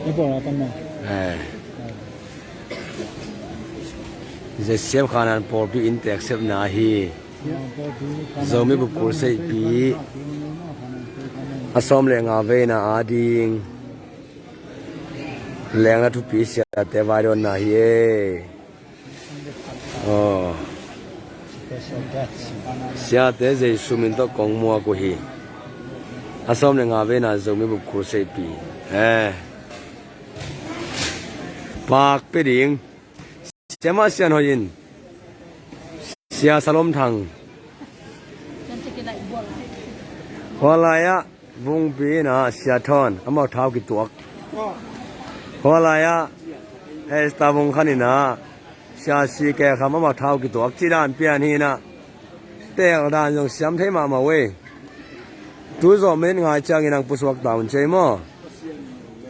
ไม่บอกเราตั้งจะเสียบขานันพอปีอินเตกเสียบนาฮีจะไม่บุกkurใส่ปีอาสมเลงอาเวน่าอาดิงแรงละทุกปีเสียแต่วายโดนนาฮีโอ้เสียแต่จะสุมินโตกงมัวกุฮีอาสมเลงอาเวน่าจะไม่บุกkurใส่ปีปากไปดิ่งเจ้ามาเสียนหอยนเสียสลมทางหัวไหล่อะวงปีน่ะเสียทอนอามาเท้ากี่ตัวหัวไหล่อะเอสตาวงขันนี่นะเสียสีแก่คำอามาเท้ากี่ตัวจีด้านเปียนี่นะแต่กระดานยังเสียมเทมาเว้ยตัวสอบเม็ดง่ายจังยังผู้สวกดาวน์ใช่มั้ย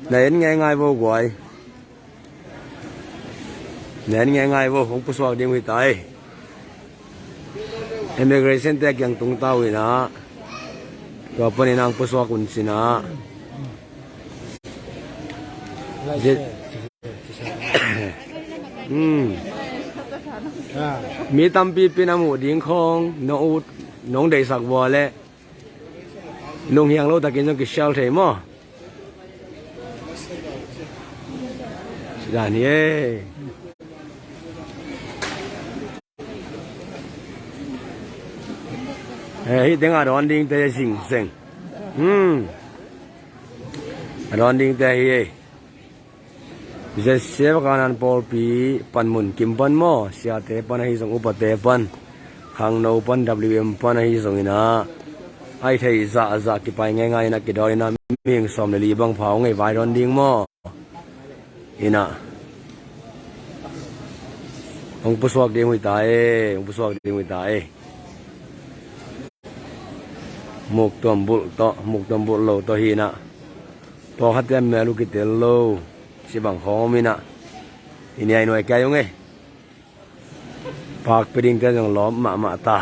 ไหนง่ายๆบ่กวยเนี่ยง่ายๆว่าของผู้สวกเดียวไม่ตายimmigration แต่ยังตรงเต้าอีนะก็เป็นนางผู้สวกคนสินะมีตำปีเป็นอาหมูดิ้งคองน้องได้สักวัวและน้องเฮียงเราตะกินจนกิเชลเทมั้งสิดานี่เฮ้ยเดี๋ยวร้อนดิ้งแต่สิงร้อนดิ้งแต่เฮ้ยจะเสียบการนันพอปีปันมุนกิมปันมั้งเสียแต่ปันให้ส่งอุปเตปันหางนูปัน WM ปันให้ส่งอินะไอ้เทย์จะกี่ไปง่ายๆนะกี่ดอยนะมีอย่างสมเลยบางเผาไงไวร้อนดิ้งมั้งอินะองค์ผู้สวกเดียวไม่ตายองค์ผู้สวกเดียวไม่ตายมุกตัวบุลโลตัวฮีนะพอขัดเต็มเมลูกิเตลโลสิบังหอมินะอินี่ไอ้หน่วยแกยังไงปากไปดิ้งกันยังล้อมมาตา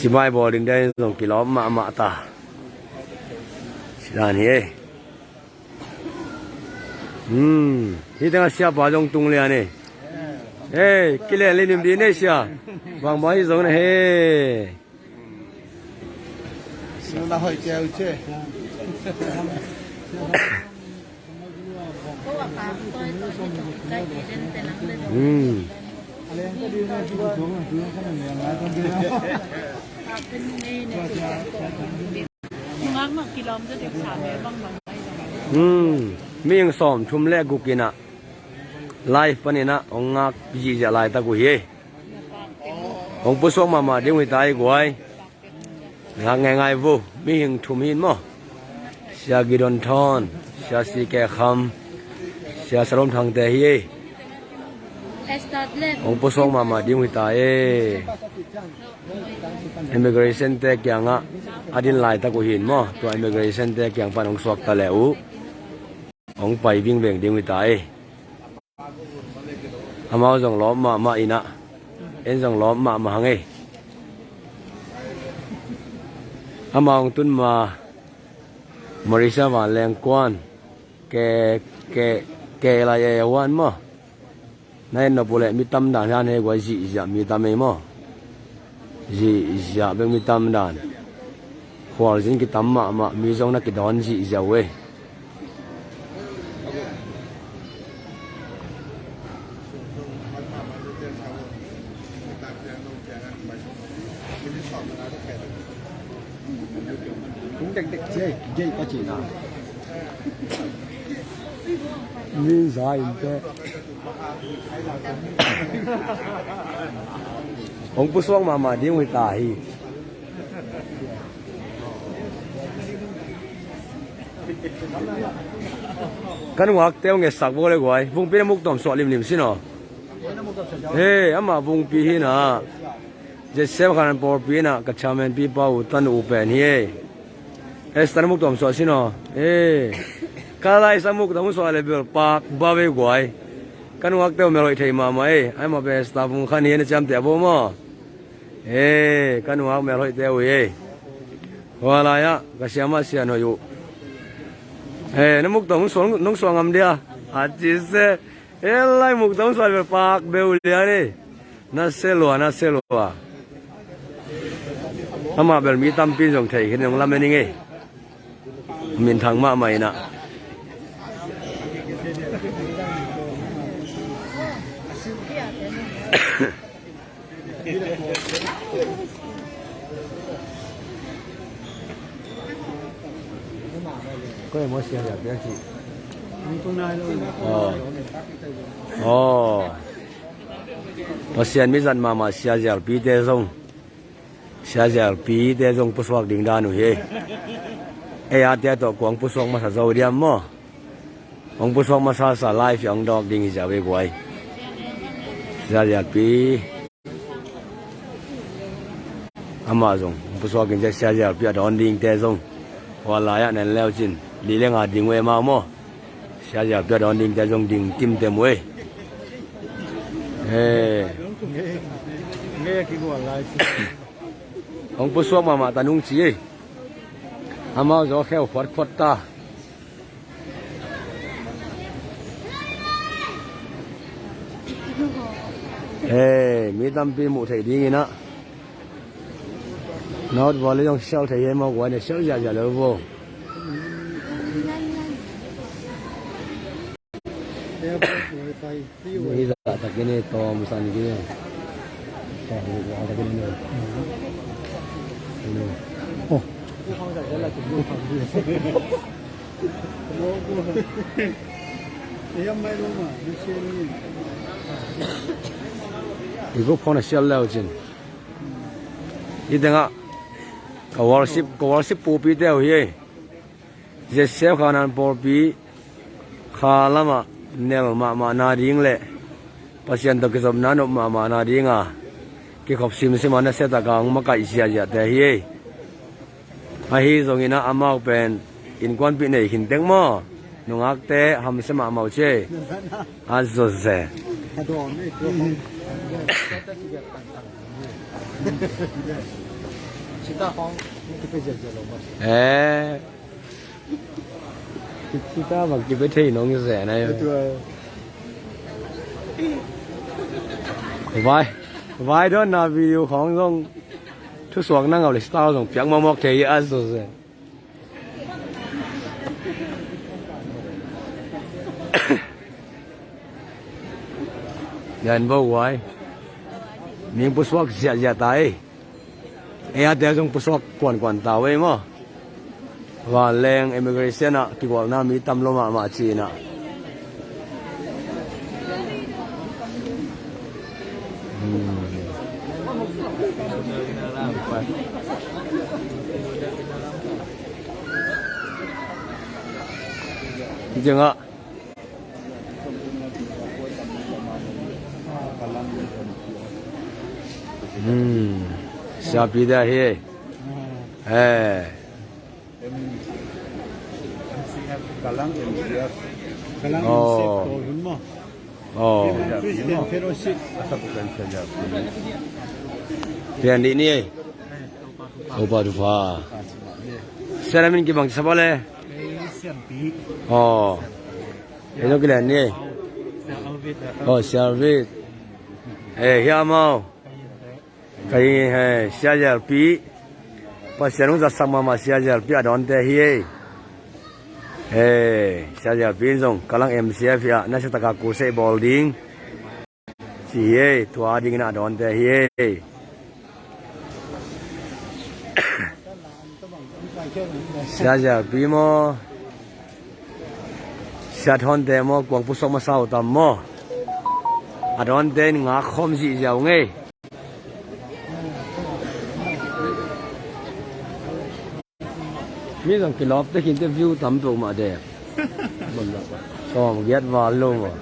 สิบายบอดิ้งได้ยังกี่ล้อมมาตาสิด้านนี้ที่ตั้งเสียบาจงตุงเลยนี่กิเลสเล่นดีเนี่ยเสียบางบ่อยส่งนะเราหอยแก้วเช่อะไรก็ดีนะที่ว่าคือขนาดนี้นะคนเดียวงักมากิโลจะเด็กสามเมตรบ้างมีอย่างสอมทุ่มแรกกูกินอะไลฟ์ปนี่นะองงักพี่จะไลฟ์ตะกูเฮองผู้สวกมาเดี๋ยวไม่ตายกูไอ้งักง่ายๆวูมีอย่างทุ่มหินมั้งเสียกิดอนทอนเสียสีแก่คำเสียสลมทางแต่เฮองผู้สวกมาเดี๋ยวไม่ตายimmigration แต่ยังอ่ะอดินไลน์ตะกูหินมั้งตัว immigration แต่ยังปันองสวกตะแล้วองไปวิ่งเบ่งเดี๋ยวไม่ตายอามาส่งล้อมาอินะส่งล้อมาหังอามาองตุนมามาริซาวันแรงกวนแกอะไรวันมั้งนั่นนับบุเล่มีตำด่านให้กว่าจีจะมีตำไม่มั้งจีจะเป็นมีตำด่านขวานจริงกิตำมามีส่งนักกิดอนจีจะเว้ยเด็กๆเจ๊ก็จีน่ะมีสายเจ๊องผู้สวกมาเดี๋ยวไม่ตายกันวักเต้าเงี้ยสักบ่เลยกว่าบุ้งปีนมุกต่อมสวดริมสิเนาะอามาบุ้งปีนะจะเซฟกันปอปีนะกัจฉามันปีป้าอุตันอุเปนี่สตันมุกต่อมสวดสิเนาะกาลายสมุกต่อมสวดเลยเบลปากบ้าเวกว่ากันวักเต้าเมลอยไทยมาไอ้มาเป็นสตาฟุงขันเห็นจำแต่บ่มากันวักเมลอยเต้า ว่าอะไรอ่ะก็เสียมาเสียหน่อยอยู่น้ำมุกตองน้องสวงงามเดียอาจิเสไล่มุกตองสวงไปปากเบลเลียนี่น่าเสียลัวถ้ามาแบบมีตั้มปีนส่งไทยขึ้นของลำนี่ไงมีทางมาใหม่นะก็ยังไม่เสียแบบนี้สิอ๋อพอเสียนมิสันมาเสียจากปีเตซงเสียจากปีเตซงผู้สวักดิ่งดานุเฮอาเตตัวกวางผู้สวักมาสะเจ้าเดียมมั้งของผู้สวักมาสาไลฟ์อย่างดอกดิ่งจะไปกวยเสียจากปีอามาซงผู้สวักกินจะเสียจากปีดอนดิ่งเตซงว่าลายนั่นแล้วจินลีเลงอาดิ่งเวมามั้งเสียจากปีดอนดิ่งเตซงดิ่งติมเต็มเวยของผู้สวกมาตานุ่งชีอามาจะแค่ขวดตามีตั้มปีหมู่ไทยดีนะนอดวันเลยต้องเช่าไทยมากกว่าเนี่ยเช่าอย่าเลยบ่นี่จะตะกี้นี่ตัวมุสันนี่เนี่ยต่อไปเอาตะกี้นี่โอ้ผู้เขาจะละจุดลูกความดีโอ้โหยังไม่รู้มาดิเชนี่อีกพวกเขาเนี่ยเชื่อแล้วจริงอีเด้งอ่ะกวาลสิบปูปีเดียวเฮ้ยจะเสียขนาดปูปีขาละมาเนี่ยมานาดิ้งเลยพัศยันตกิจสมนันมานาดิ้งอ่ะที่ขอบสิมสิมันเสตากางมาไก่เสียจัดแต่เฮ้ยไอ้ตรงนี้นะอามาเป็นอินควันปีนี้หินเต็งมั้งนุ่งอักเตะทำสมาเมาเช่อาสุดเซ่ชิตาของที่ไปเจอลงมาชิตาบางทีไปที่น้องเสียนะไว้ด้วยนะวิดีโอของต้องทุกส่วนนั่งเอาเลยสตาร์ส่งเปียกมามอกเทียสุดเลยยันบอกไว้มีผู้สวกเสียตายอาเดียจงผู้สวกกวนตาไว้มั้งว่าแรงอิมิเกรชันอ่ะที่ว่าน้ามีตำลมาจีน่ะจริงอ่ะsiapa dah he Kalang oh Christian Fellowship bukan saja pian di ni opa dupa saya min ki bang siapa le oh itu kalian ni oh service ya mau kayak siajar pi pasien udah sama mas siajar pi ada onte hiye siajar pi zong kalang MCF ya nasi takak kursi bowling siye tua dingin ada onte hiye siajar pi mo siat onte mo kuang pusok masau tam mo ada onte ngak khom si jauh ngaiมีต้องกินรอบได้กินแต่วิวต่ำตัวมาเด้บ่ล่ะก็มาเก็ตวาลงว่ะ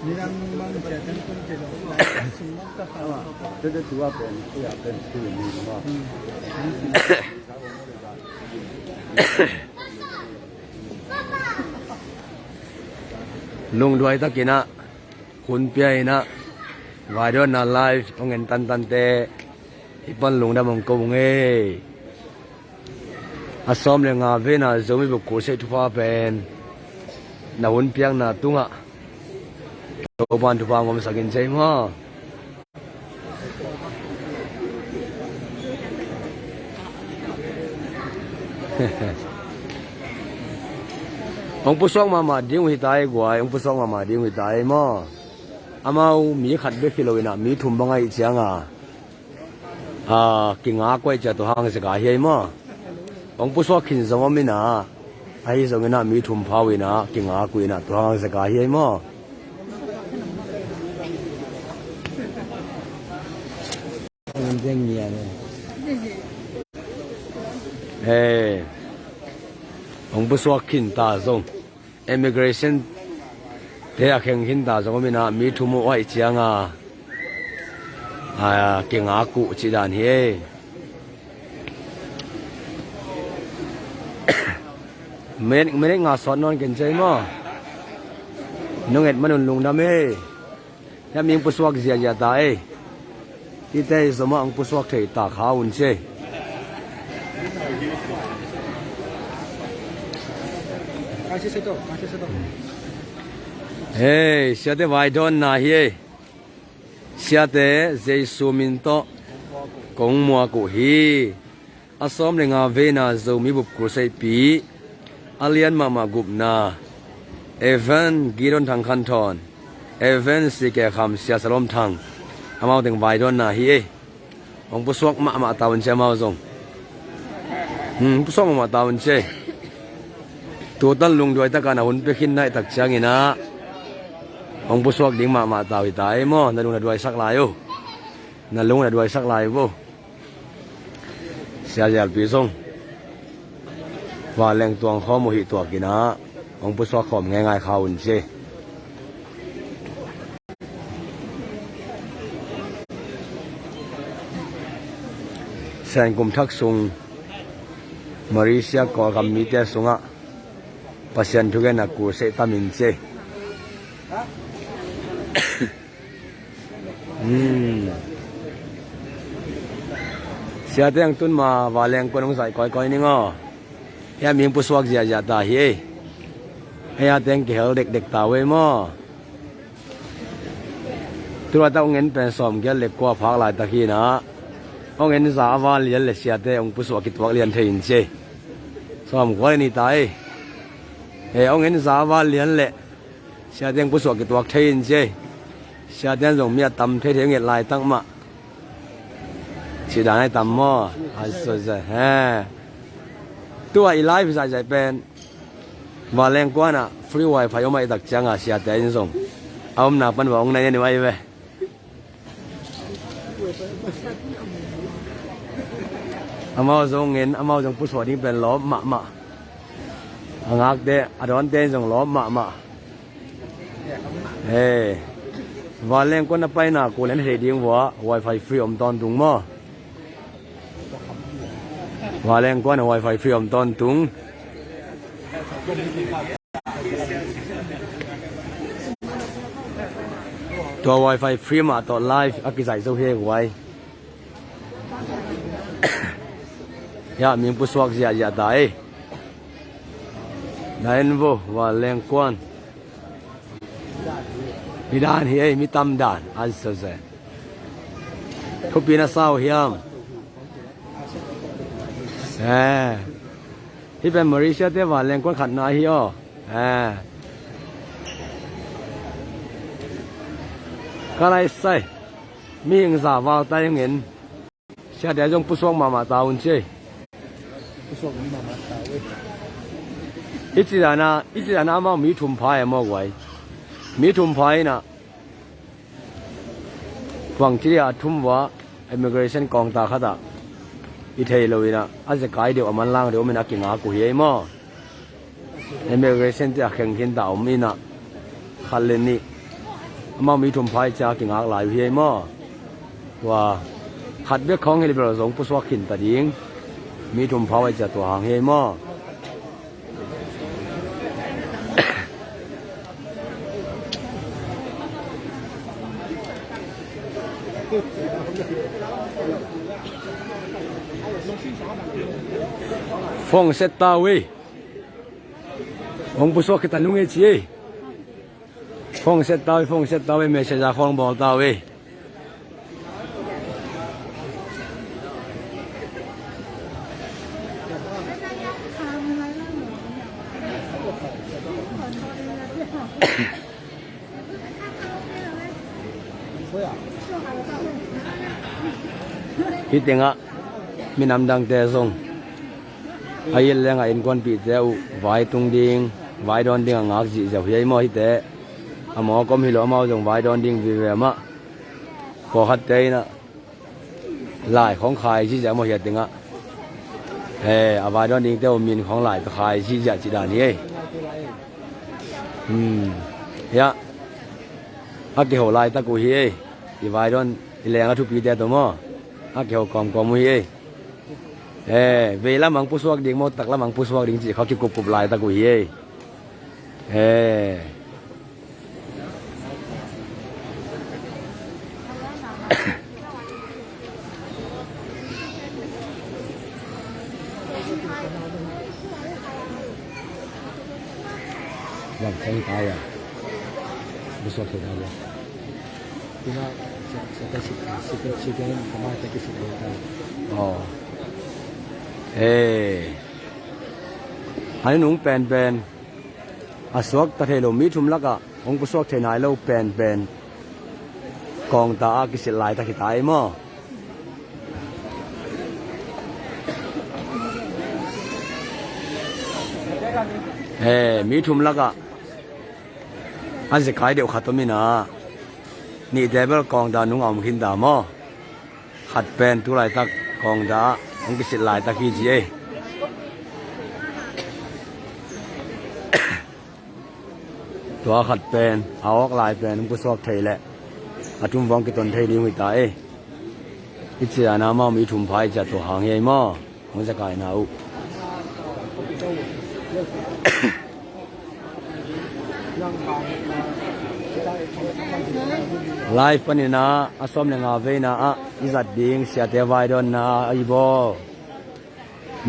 นี่นั่งมันจะเป็นคนที่เราสมมติว่าจะถือว่าเป็นที่อยากเป็นที่นี่ว่าลุงด้วยตะกี้นะคุณเปียนะวายด้วยนะไลฟ์ต้องเงินตันเต อีปันลงดำมังกงอาซ้อมเลยงาเวน่ะจะไม่บุกโคเซทุพาเป็นนาหุ่นเปียงนาตุงะตัวบ้านทุพางอมสักินใจมาองค์ผู้สองมาดิ้งหิตายกว่าองค์ผู้สองมาดิ้งหิตายมาอามามีขัดเบกิโลวินะมีทุ่มบังไอเจียงกิงากไว้จะตัวหางสกายเฮียมาองค์ผู้สองขินสมมินะไอ้สมินะมีทุ่มพาวินะกิงากไว้นะตัวหางสกายเฮียมามันเจ๋งเงี้ยเลยเฮ้องค์ผู้สองขินตาทรง immigration เดี๋ยวแข่งขินตาทรงมินะมีทุ่มไว้เจียงเก่งอากุจิดานเฮเมนงาสอนนอนกันใจมั้งน้องเอ็ดมันลุงดำเฮแล้วมีผู้สวกเสียยาตายที่เตยสมองผู้สวกเทตาขาวอุ่นเชเฮ้เสียเตไวดอนนาเฮเสียแต่เจสุมินโตกงมัวกุฮีอาสอมเลงาเวนาโจมีบุบกุเซปีอาเลียนมากุบนาเอเวนกีรอนทางคันทอนเอเวนสิเกคำเสียสลมทางอามาถึงไวดอนนาฮีองผู้สวกมาตาวันเชมาจงผู้สวกมาตาวันเชตัวตั้งลงด้วยตะการหุ่นไปขินได้ตักเชียงอินะองผู้สวกดิ้งมาตาวิตายมั้งนั่นลุงน่ะด้วยสักลายอยู่นั่นลุงน่ะด้วยสักลายบ่เสียใจปีส่งว่าแรงตัวข้อโมหิตัวกินะองผู้สวกขอมง่ายๆเขาอุ่นเชแสงกุมทักซุงมาริเซียก่อกำมีแต่ซุงะปัสยันทุกอย่างนักกูเสตามินเชเสียแต่ยังตุนมาว่าแรงคนองใส่ก้อยนี่ง้อยามีผู้สวกเสียยาตาเฮให้ยาแต่งเกี่ยวเด็กตาเวมอตัวเราต้องเงินเป็นสมเกี่ยวเล็กกว่าพักหลายตะกี้นะเอาเงินสาวว่าเรียนเลยเสียแต่องผู้สวกกิจวัตรเรียนเทียนเชสมกว่านี่ตายเอาเงินสาวว่าเรียนเลยเสียแต่องผู้สวกกิจวัตรเทียนเชเสียแต่ส่งเมียตำเทียนเงินลายตั้งมาสีดาให้ตำม้ออันสุดจะตัวอีไลฟ์ใส่ใจเป็นว่าแรงกว่าน่ะฟรีไวไฟเอามาตักจังเสียแต่ยังส่งเอาหน้าปันว่าองค์ไหนนี่ไว้เว้ยอามาส่งเงินอามาส่งผู้สวดนี่เป็นล้อมมางักเดะอดอนเต้นส่งล้อมมาว่าแรงกว่าน่ะไปน่ะกูเล่นเฮดิ้งว่าไวไฟฟรีอมตอนตุงม้อว่าแรงกว่าน่ะไวไฟฟรีอมตอนตุงตัวไวไฟฟรีมาต่อไลฟ์อักษรใส่โซเฮกไว้ยามีผู้สวกเสียยาตายได้นบ่ว่าแรงกว่ามีด้านเฮ้มีตำด้านอันสุดเลยทุกปีน่ะเศร้าเฮียมที่เป็นมาริเซียเทว่าแรงกว่าขัดนาฮิโอก็เลยใส่มีอิงสาวาวตายยังเห็นเสียเดี๋ยวจงผู้สวกมาตาอุ่นเชผู้สวกมาตาเว้ยอิจฉานะมามีทุ่มพายมาไว้มีทุ่มพายนะหวังที่จะทุ่มว่า immigration กองตาขัดอีเทโลวินะอาจจะกลายเดี๋ยวมันล่างเดี๋ยวมันนักกินอากุยมั้ง immigration ที่แข่งขันดาวมีนะขันเลนนี่มามีทุ่มพายจะกินอาหลายเฮียมั้งว่าขัดเบี้ยของให้เราส่งผู้สวกขินตัดยิงมีทุ่มพายจะตัวหางเฮียมั้ง phong set tao we ông bố số cái tận lúc ấy chị phong set tao we mẹ sẽ ra phong bò tao we khi tiếng ạ mình nằm đang tè sông ai lên ngày in quan bị tèo vài tung điên vài đòn điên ngạc dị dạo vậy mà hít mà có mi lỡ mau dùng vài đòn điên vì vậy mà có hạt tây nè lại không khai chỉ dạo mà hiện tiếng ạ vài đòn điên tèo mình không lại khai chỉ dạo chỉ đàn đi ya cái hồ lại ta cố hi thì vài đòn lên cái chụp bị tèo tao mà cái hồ còn mui về là mang pusuak ding mo tak la mang pusuak ding chỉเขาคิดกุบลายตะกุยyang saya tanya pusuak kita ya kita sekian kemarin kita sekian oh anh nung pen aswak ta thelo mi thum laka ong pusok thenai lo pen kong ta ki sil lai ta ki tai mo mi thum laka an se kai deu khatomina ni devil kong da nung om hin da mo khat pen tu lai tak kong da ông cái lại ta khi gìตัวขัดเป็นเอาออกลายเป็นôngก็ชอบเทแหละอาทุ่มวางกี่ตนเทดีหัวตาอิจฉาน้ำมันมีถุงพายจัดตัวหางใหญ่มากมันจะกลายหนาวไลฟ์ปนินะอาสมเนี่ยงาเวนะอิจัดดิ้งเสียเทวายดอนนะไอ้บ่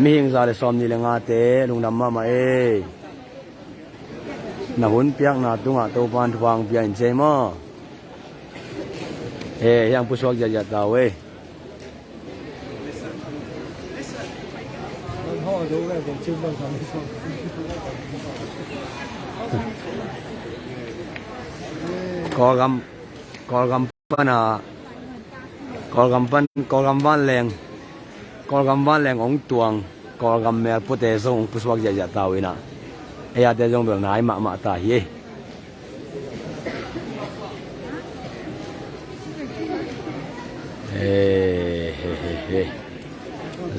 มีหิงซาเลสอมนี่เลยงาเตลุงดำมาน่ะหุ่นเปียกน่ะตุงโตปานทวางเปียนเจมอยังผู้ชกจะตาเว้ยพ่อรู้เลยผมชื่อบ้านทำให้ชอบกอกำปันกอกำบ้านแรงองตวงกอกำแม่พุทธเจ้าผู้ชกจะตาเว้ยนะไอ้อาเตจงเบืองไหนมาตาเย่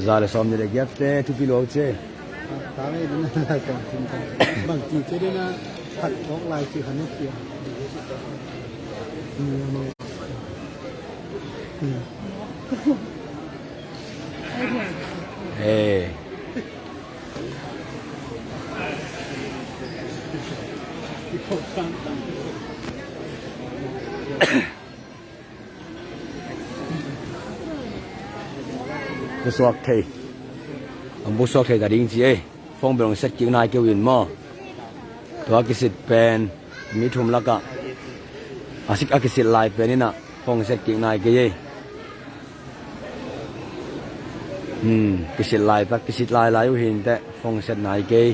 zale somne le gyapte tu pilok che taไม่รู้นะก่อนบางทีจะได้นะผัดออกลายคือขันเทียบุษวกเทบุษวกเทแต่ดิ้งจีฟงเบลงเซตกิ้งนายเกี่ยวอินมอตัวกิสิตเป็นมีทุ่มลักะอาศิกกิสิตลายเป็นนี่นะฟงเซตกิ้งนายเกี่ยกิสิตลายตักกิสิตลายอยู่หินแต่ฟงเซตนายเกี่ย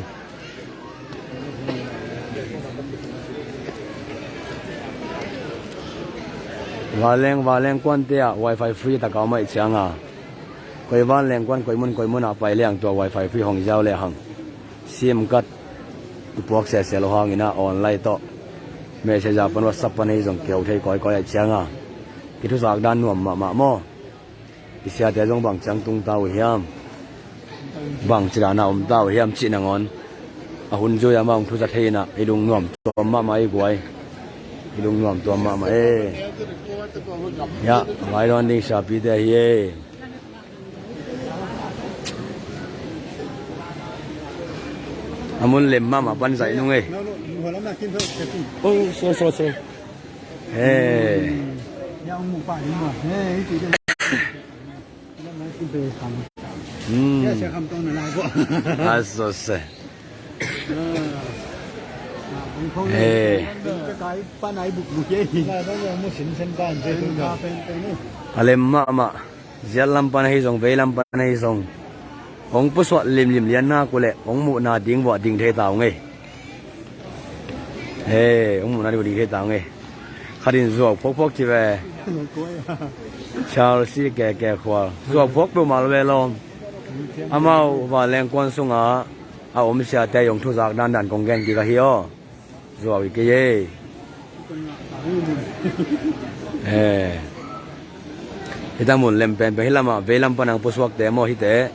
วาเลงกวนเตีย Wi-Fi ฟรีตะกาวไม่เชียงกวยบ้านแรงกวนกวยมุนไปเลี้ยงตัว Wi-Fi ฟรีห้องเจ้าเลยหังซิมกัดพวกเสียห้องนี่นะออนไลน์ต่อเมื่อเช้าเป็นว่าสับปะนี่ส่งเกี่ยวเทก้อยเชียงกิทุสากด้านหนุ่มมาหม้อที่เสียแต่ต้องบังจังตุงเตาเฮียมบังจิรานาเตาเฮียมจีนังอนหุ่นจุยมาทุจัดเทนะไอ้ลุงหนุ่มตัวมาไอ้กวยไอ้ลุงหนุ่มตัวมายะไว้ตอนนี้ชาปีเดียอามุนเล็มมาปันใส่นุ่งหัวแล้วมากินเถอะจะกินโอ้โซยังหมูป่านี่หมดจีเดียวแล้วมากินไปทำ แค่ใช้คำตรงนั้นก็ อาสุดเส เฮ้จะกลายป้าไหนบุกบุกเย่ได้ต้องยังไม่สินเส้นบ้านเจอถึงมาเป็นนี่ อะไรมาเจ้าลำปันให้ส่งเวลำปันให้ส่งองค์ผู้สวดลิมเลียนหน้ากูเลยองค์หมู่นาดิ้งบ่ดิ้งเทตาวไงเฮ้องค์หมู่นาดิ้งเทตาวไงขัดินจวกพกจีเวชาวซีแก่ขวาจวกพกไปมาเลยลมอามาว่าแรงกวนส่งอาอมเสียแต่ยงทุจักดันกงแกงกี่กะเฮียจวกอีกเย่kita mun lempen pe hilama velam panang puswak te mo hite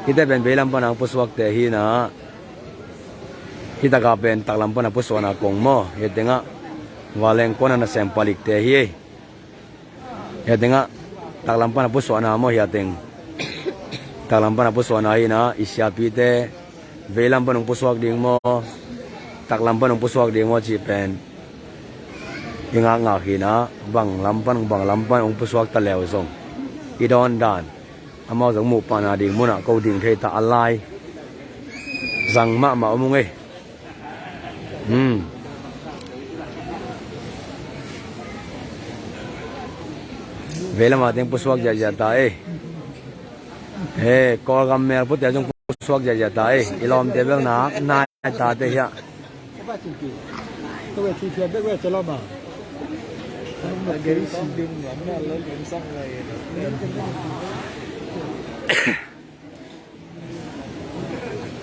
kita ben velam panang puswak te hi na kita ka ben taklam panang puswana kong mo yetenga waleng kona na sempalik te hi yetenga taklam panang puswana mo yateng taklam panang puswana hi na isyapi te velam panang puswak ding mo taklam panang puswak ding mo chi pen inga nga hina bang lampan ong puswak ta lew song idon dan amao jong mu pana ding muna ko ding the ta alai zang ma omung e vela ma teng puswak ja ta kol gam mer put ya jong puswak ja ta ilom te bel na ta te ya ba chu ki to we chi thia be we cha lo ba cái gì đừng lắm là lớn đến sắc này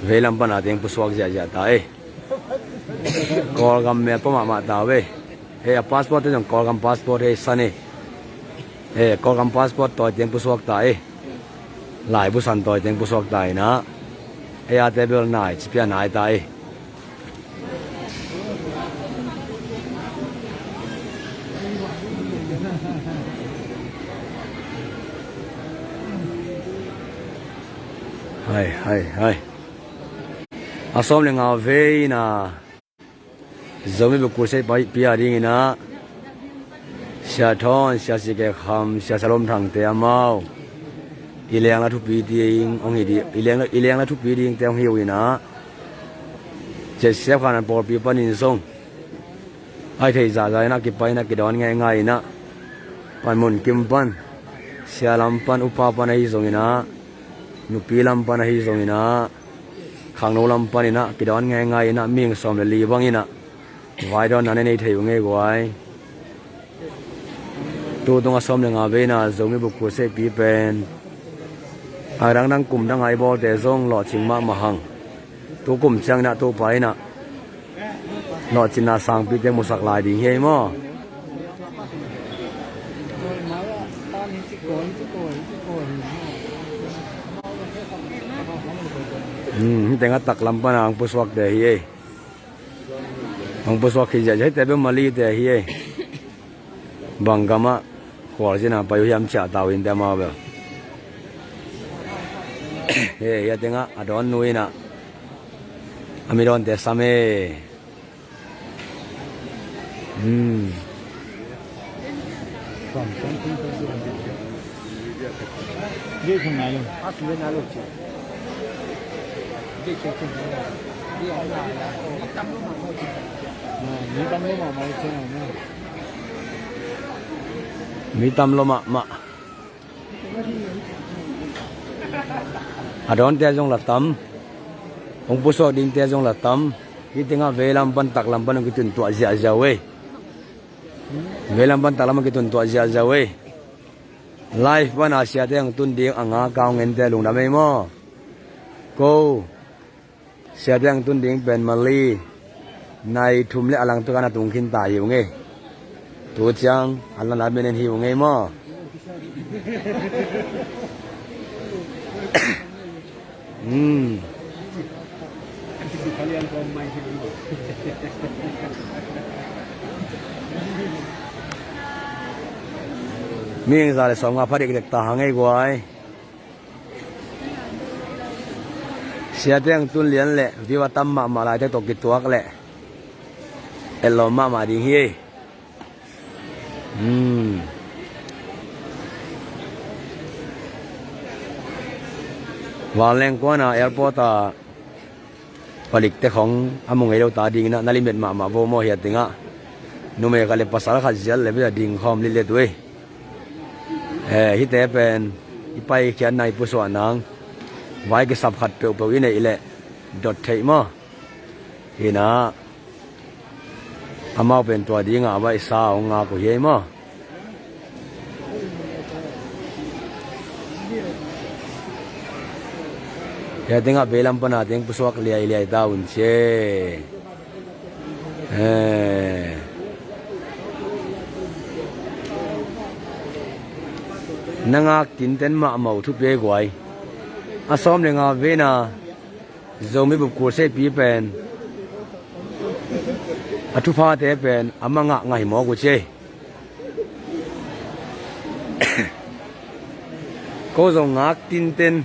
về làm bana tiếng puswak ja ta call gam me pa ma ta we passport te jong call gam passport sane call gam passport to tiếng puswak ta lại bu san to tiếng puswak ta na a te bel nai chipia nai ta hai asom le nga ve na zomi bu kurse pai pia ding na sha thon sha si ke kham sha salom thang te amao ileng la thu pi ding ong hi di ileng la thu pi ding te ong hi wi na je se khan por pi panin song ai thei za na ki pai na ki don ngai na pan mun kim pan sia lam pan upa pan ai zong ina nupi lampan hi zong ina khangno lampan ina kidon ngai ina ming som le li bang ina wai don na nei thei nge gwai tu dong a som le nga ve na zong mi bu ku se pi pen arang nang kum dang ai bo te zong lo ching ma hang tu kum chang na tu pai na lo chin na sang pi te mu sak lai ding he mo tengah tak lampan ang puswak te hi ang puswak hi ja te be mali te hi bangama khwal jina payu yam cha tawin te ma ba ya tengah adon nuina amiron te same ये không ai luôn asli na lo chi cái chuyện này đi ở nhà là đi tâm lúc mà thôi đi tâm lúc mà thôi thế nào nữa mi tam lo ma adon te jong la tam ong puso ding te jong la tam ki tinga velam ban tak lam ban ki tun to ja we velam ban tak lam ki tun to ja we life ban asia te ang tun ding anga kaung en te lung da me mo ko sia dang tun ding ben mali nai thum le alang tu kana tung khin ta yu nge tu chang alan la ben hi nge mo kalian kau main hidup miếng ra là sống ngã phát được ta hàng ngày quay xe tiếng tuân liên lệ vìว่าตั้มมาlại tới tổ kịch tuộc lệ elo mà đi hi วาแรงกว่านะแอร์พอร์ตผลิตแต่ของอมงเอโรตาดิ่งนะนาลิเม็ดมาโวโมเฮียติงะนุ่มเอกาเลภาษาขัดเจลเลยไม่ได้ดิ่งคอมลิเลด้วยฮิตเตเป็นอีไปเขียนในปุสวานังไว้ก็สับขัดเปล่าๆอีเนี่ยอีเล่ดดเทมะฮีนะอามาเป็นตัวดิ่งอ่ะไว้สาวงากุเยมะya tengok belam pernah tengok pesuak liai-liai tahun ce nangak tinten mak mau thu pe guai asom lenga vena zomi bu kur se pi pen atu pha te pen amanga ngai mo gu che ko zong ngak tinten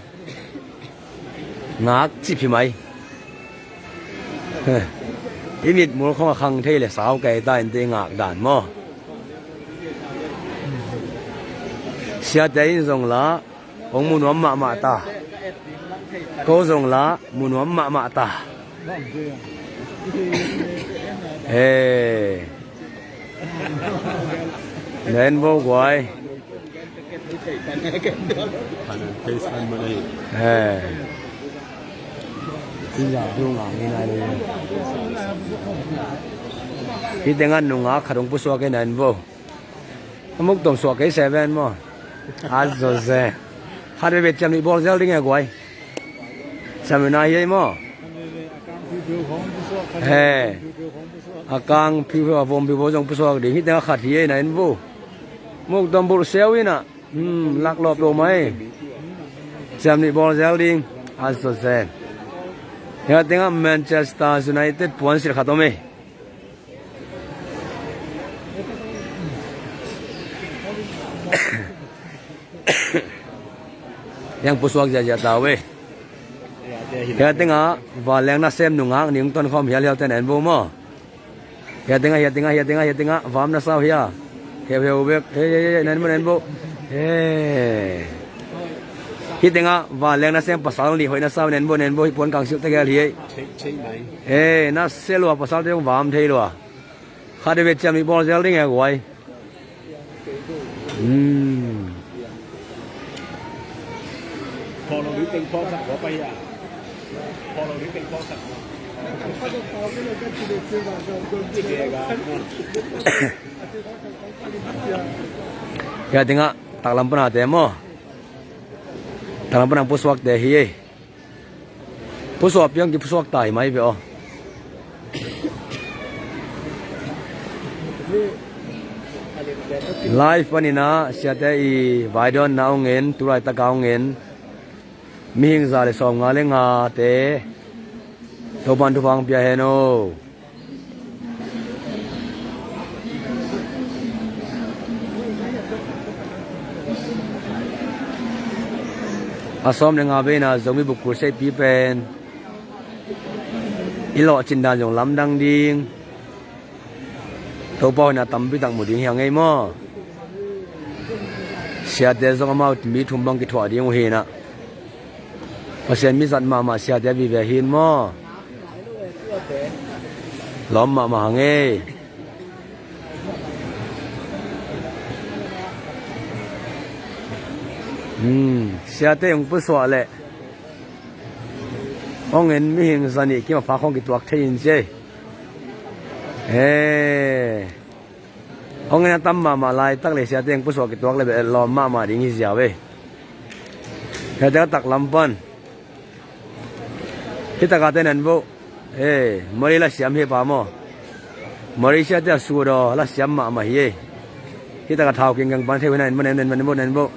ngạc chỉ phi máy, ít nhất muốn không khăng thế là sáu cái tai anh ngạc đàn mò, xe tay dùng lá, ông muốn nóm mạ ta, cô dùng lá muốn nóm mạ ta, nên vô quay, bây giờ luôn ngạc như này luôn, khi tiếng Anh nung ngạc khởi động bút xóa cái này vô, mốc tổng xóa cái xe ven mà, rồi xe, hai đứa Việt chăm đi bò rau đi nghe quay, chăm bên này vậy mà, càng phiêu phiêu vòng phiêu vòng trong bút xóa để khi tiếng khởi thì này vô, mốc tổng bút xéo vậy nè, lạc lọp đồ mấy, chăm đi bò rau đi, rồi xe. Ya tengok Manchester United puan sir khatom eh. Yang pusuak jaja tahu eh. Ya tengok valeng na sem nungak ning ton khom hial hial ten en bo mo. Ya tengok vam na sau ya. Heu bek nen bo. Khi tengok valeng na sem pasal li hoi na sau nen bo puan kang siu te gel hi na selo pasal te vam thei lo kha de bet cham ni bol zel ding e goiพอเรารู้เป็นพ่อสักหัวไปอ่ะพอเรารู้เป็นพ่อสักหัวya tengok tak lampana te mo Thằng bạn pusuak deh hiye, pusuak yang di pusuak tai mai be oh. Live panina siate I vaidon naungen turai takaungen, mihing zale som ngale nga te, topan tupang piaheno. Asom dengan abena zomi buku saya pipen, ilok cinta jong lamdang ding, topau na tampi tang muding yang ay mo, siat dia zong mau mi tumbang kitwa ding uhina, pasien misat mama siat dia bibehin mo, lom mama hangai. Siate yung puso ale. Ongen mihing zani kima pakong kituak tayin siya. Ongen na tamma malay takle siate yung puso kituak lebe lom mama ringi siya we. Kaya tak lampan. Kita katenan bo. Mari la siyam he pa mo. Mari siya tiya suro la siyam mama hiye. Kita katawag yung gang bantay winan manen bo.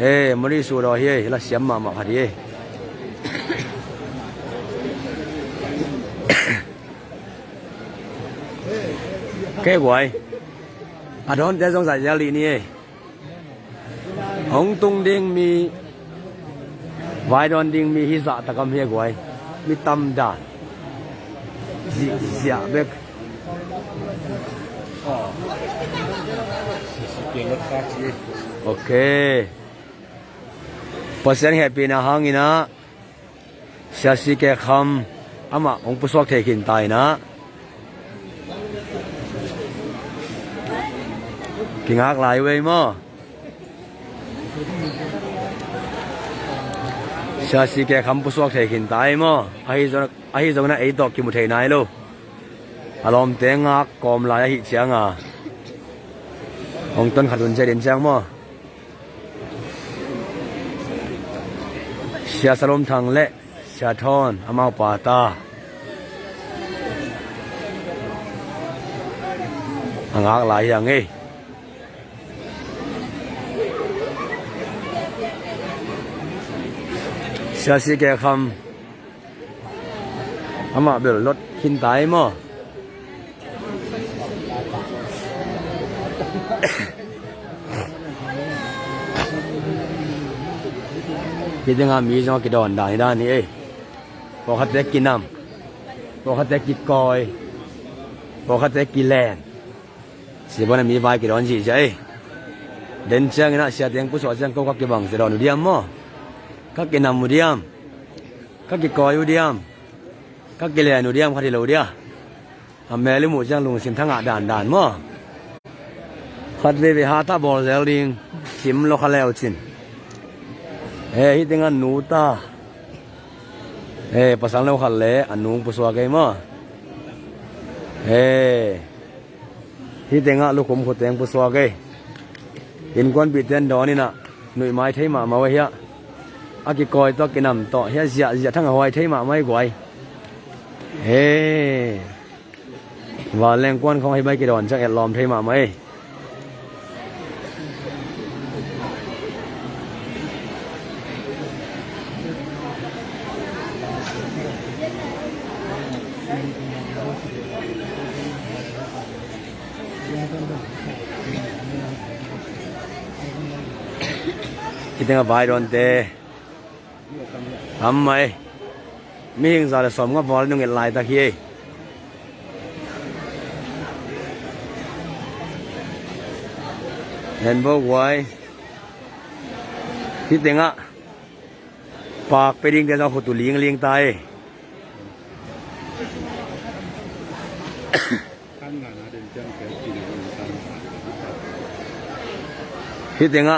Mari suruh ye, lah siam mama hari ye. Cái quậy, đón để trong giải gia lì nè. Ông tung điên mi, vài đòn điên mi hi dạ ta cầm he quậy, mi tâm đàn, dạ bếp. Ok. พอเสียงแฮปปี้นะหางอินะเสียสีแก่คำอามาองปุสวกเทกินตายนะกิงหักหลายเว้ยมั้งเสียสีแก่คำปุสวกเทกินตายมั้งไอ้จงนั้นไอ้ดอกกิมุเทนายโลอารมณ์เตงหักกอมลายหิเชียงอ่ะองต้นขัดตุนเจดินเชียงมั้งเสียสลมทางเละเสียทอนอามาปาตาหางหลายอย่างงี้เสียสีแก่คำอามาเบลรถขินตายมั้งคิดยังไงมีจังกิดอนได้ด้านนี้พอเขาจะกินน้ำพอเขาจะกินกอยพอเขาจะกินแลนสิบวันมีใบกิดอนจีใช่เดินเชียงนะเสียเตียงผู้สอนเชียงก็กิบังสิดอนอุดยามมั้งก็กินน้ำอุดยามก็กินกอยอุดยามก็กินแลนอุดยามเขาที่เราอุดยาทำแม่ลิมูจังลุงสินทั้งด่านมั้งขัดไปหาท่าบอลเซลลิงชิมโลคาเลวชินฮิตdengan nuta pasal lo khalle anung puswa kai ma hitenga lu kum khoteng puswa kai in kon bi ten do ni na nui mai thei ma wa hia aki koi to kinam to hia zia thang hoi thei ma mai goi wa leng kon khong hai bai ki don chak et lom thei ma mai kita ngabai don te ammai mi hing za le som nga bol nung lai ta khi nen bo wai hi tenga pak pe ding te za khu tu ling tai hi tenga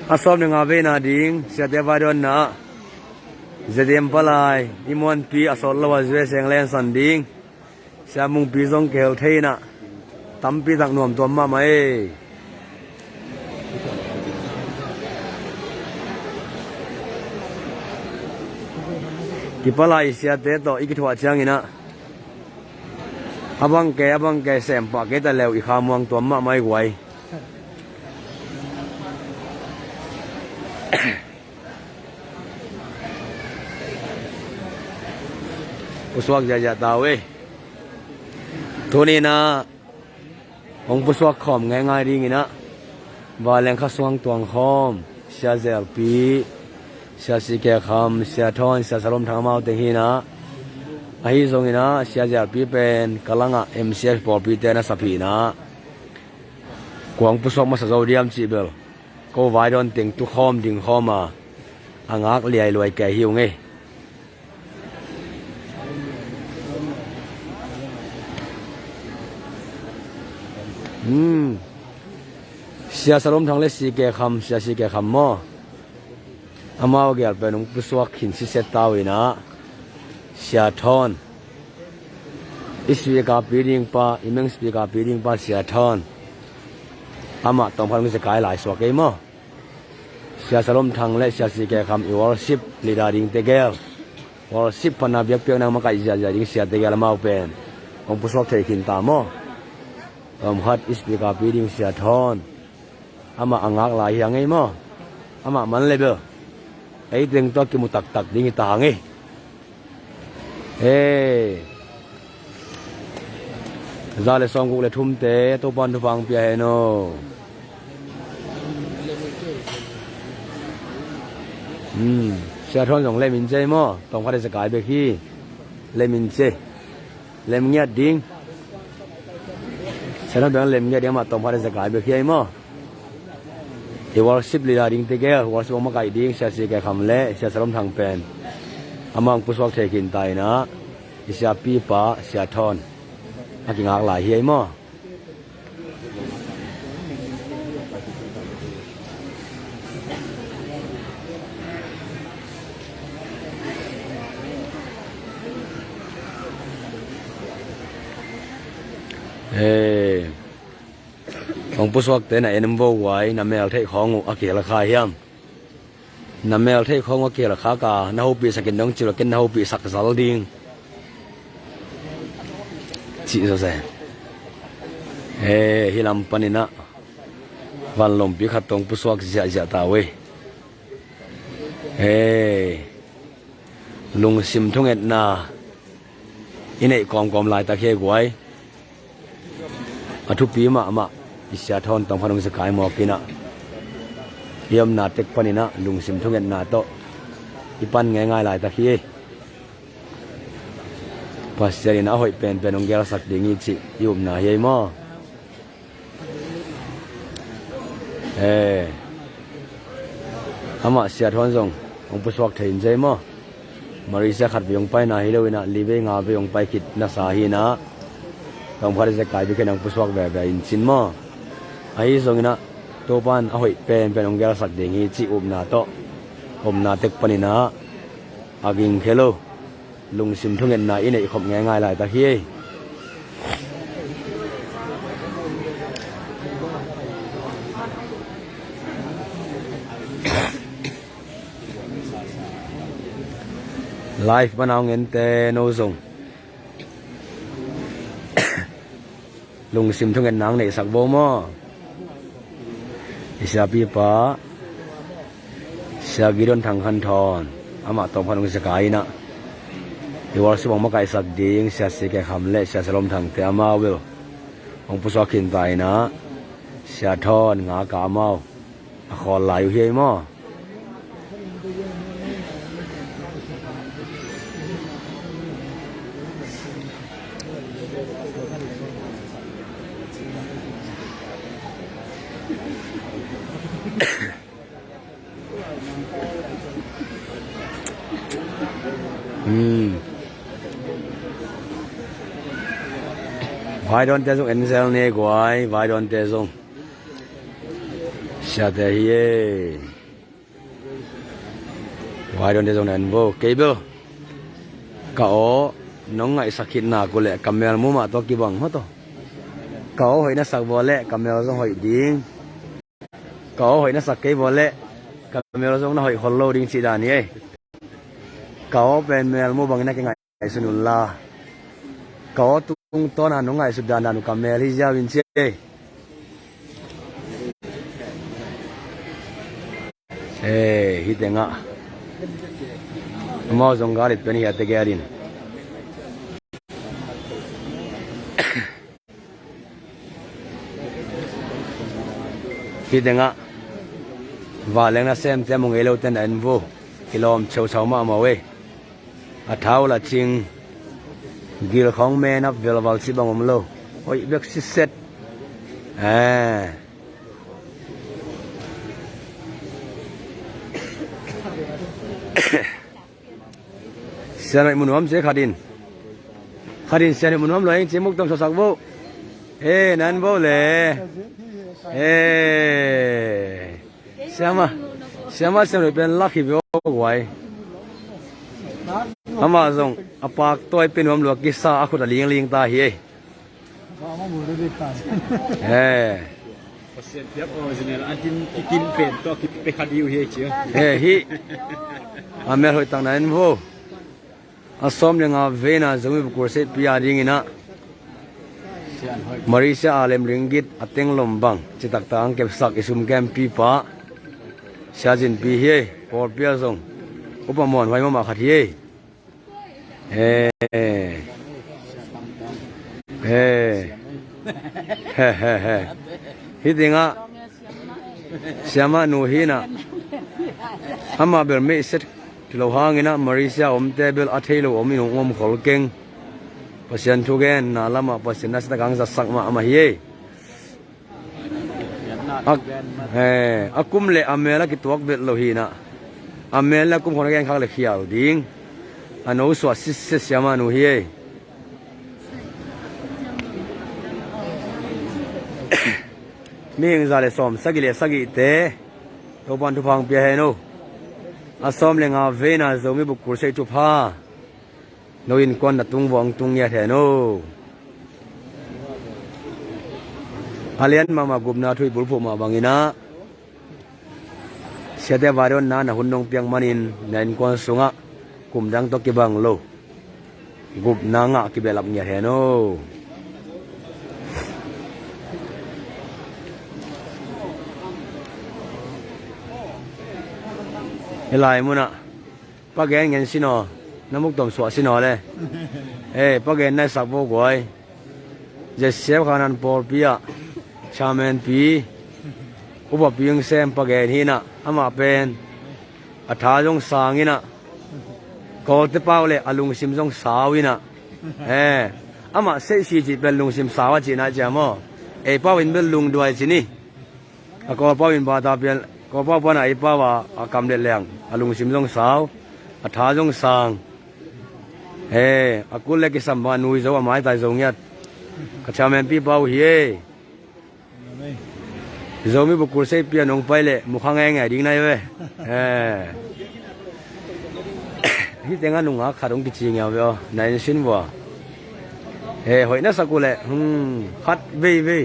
asam dengan apa nading setiap hari na jadi empalai imuan pi asal lawas wes yang lain sanding saya mung pi zong kel thei na tampi tak nuam tuam ma mai kipalai sia te to ikithwa chang ina abang ke sempa ke ta lew i khamuang tuam ma mai gwai puswak jaja tahu Tuni na ong puswak khom ngai ding ina baleng khaswang tuang khom sia zel pi sia si ke kham sia thon sia salom thang mau te hi na ahi zong ina sia zel pi pen kalanga mcf por pi te na sapi na kuang puswak ma sa zodiam chi bel ko vai don ting tu khom ding khoma angak liai loi ke hiu nge sia salom thang le si ke kham sia si ke kham mo amao gyal pe nong puswak khin si set tawina sia thon iswi ka piring pa imeng spi ka piring pa sia thon ama tong phang se kai lai so ke mo sia salom thang le sia si ke kham i worship leading te gel worship pana byak pek nang ma kai ja ja ding sia te gel mau pen ong puswak the khin ta mo hat ispi ka piring sia thon ama angak lai yang ei mo ama man lebe ei ding to ki mu tak tak ding ta nge zale song gu le thum te to ban tu bang pia he no sia thon jong le min je mo tong pha de sa kai be khi le min je le mnya ding sia thon le mnya ding ma tong pha de sa kai be khi ai mo worship lila ding te ge worship ma kai ding sia si ke kham le sia salom thang pen amang puswak thekin tai na isia pi pa sia thon aking ak lai hi mo ông puswak te na enembo wai na mel thei khong akela kha hiam na mel thei khong akela kha ka na ho pi sakin dong chilo ken na ho pi sak zal ding chi so se hilam panina van lom pi khatong puswak zia zia ta we lung sim thung et na inei kom kom lai ta khe gwai athu pi ma isya thon tong phanong se kai mo kina yam na tek panina lung sim thungen na to ipan ngai ngai lai ta khi pasari na hoi pen pen ong gel sak dingi chi yum na yei mo ama sia thon jong ong puswak thein jai mo mari sa khat biong pai na hiloina libe nga biong pai kit na sa hi na tong phari se kai bi ken ong puswak ve ve in chin mo ai zongina topan ahoi pen pen ong gel sak dingi chi na to na tek panina aging khelo lung sim thungen na inei khop ngai ngai lai ta hi life banao ngen te no zong lung sim thungen nang nei sak bo mo isa pi pa sia giron thang khan thon ama tong phanong se kai na i worship ma kai sak ding sia se ke kham le sia salom thang te ama wel ong pu so khin tai na sia thon nga ka mau a khol lai hi mo vai don te zong enzel ne guai vai don te zong sha te ye vai don te zong nan bo cable ka o nong ngai sakit na ko le kamel mu ma to ki bang ho to ka o hoi na sak bo le kamel zong hoi ding ka o hoi na sak ke bo le kamel zong na hoi hollo ding chi da ni e ka o pen mel mu bang na ke ngai sunul la ka o tung to na nong ngai su da na nu kamel hi ja win che hi te nga mo zong ga rit pen hi ate ge arin hi te nga va leng na sem te mong elo ten an vu kilom chau chau ma we a thau la ching gil khong me na vel wal si bang om lo oi bek si set sianai munuam se khadin sianai munuam lo eng chimuk tom sak bo nan bo le siama sem le pen lakhi bo wai ama zong apak toy pen hom lo ki sa akhut ling ling ta hi Pasien tiap original antin kikin pen to ki pe khadiu hi chi hi amel hoi tang nan bo asom lenga vena zomi bukur se pia ding ina Malaysia alem ringgit ateng lombang citak tang kep sak isum kem pi pa siajin pi hi por pia zong upamon vai ma khat hi hi dinga siama nu hi na ama ber me set lo hangina Malaysia om table athelo om inu om khol keng pasien thu gen na lama pasien nas ta gang za sak ma ama hi อักอากุมเลอเมละกิตัวเบ็ดโลหีนะอเมละกุมคนแกงข้างเลยเขียวดิ้งอันนู้สวดสิสยามานุเฮมีเงินจะเลยสอมสักกิเลสสักกิเตะตัวบันทุพังเปียเฮโนอาสอมเลงอาเวน่าจะมีบุกรุษจุพาโนอินควันนัตุงวังตุงยาเฮโนอาเลียนมากุมนาทุยบุลฟุมาบังอินะเสียแต่บารอนนาหุ่นนงเปียงมันินในอินควันสุงะกุมดังตกิบังโลกุบนางะกิเบลับยาเฮโนเฮลัยมุนะปะแกนเงินสินอน้ำมุกตอมสวสินอเลยปะแกนในสักโบกวยจะเสียบขานันปอลปีอะชาเมนปีอุบปีงเซมปะแกนฮีนะอามาเป็นอัฐาจงสางินะกอดเป้าเลยอลุงซิมจงสาวินะอามาเสชีจิเป็นลุงซิมสาวจีน่าจะมอป้าวินเป็นลุงด้วยจีนี่ก็ป้าวินบาตาเป็นก็ป้าปนไอ้ป้าว่าอากำเด็ดแรงอลุงซิมจงสาวอัฐาจงสางอากุลเล็กสัมบานุยจะว่าไม้ตายจงยัดกระชาเมนปีเป้าเฮียจะมีบุกรุษเปียนงไปเลยมุขังไงดิ้งไหนเว้ยที่แต่งงานนุ่งอาขาดองกิจเงี้ยเว้ยนายสินว่าหอยน่าสักกูเลยขัดเว้ย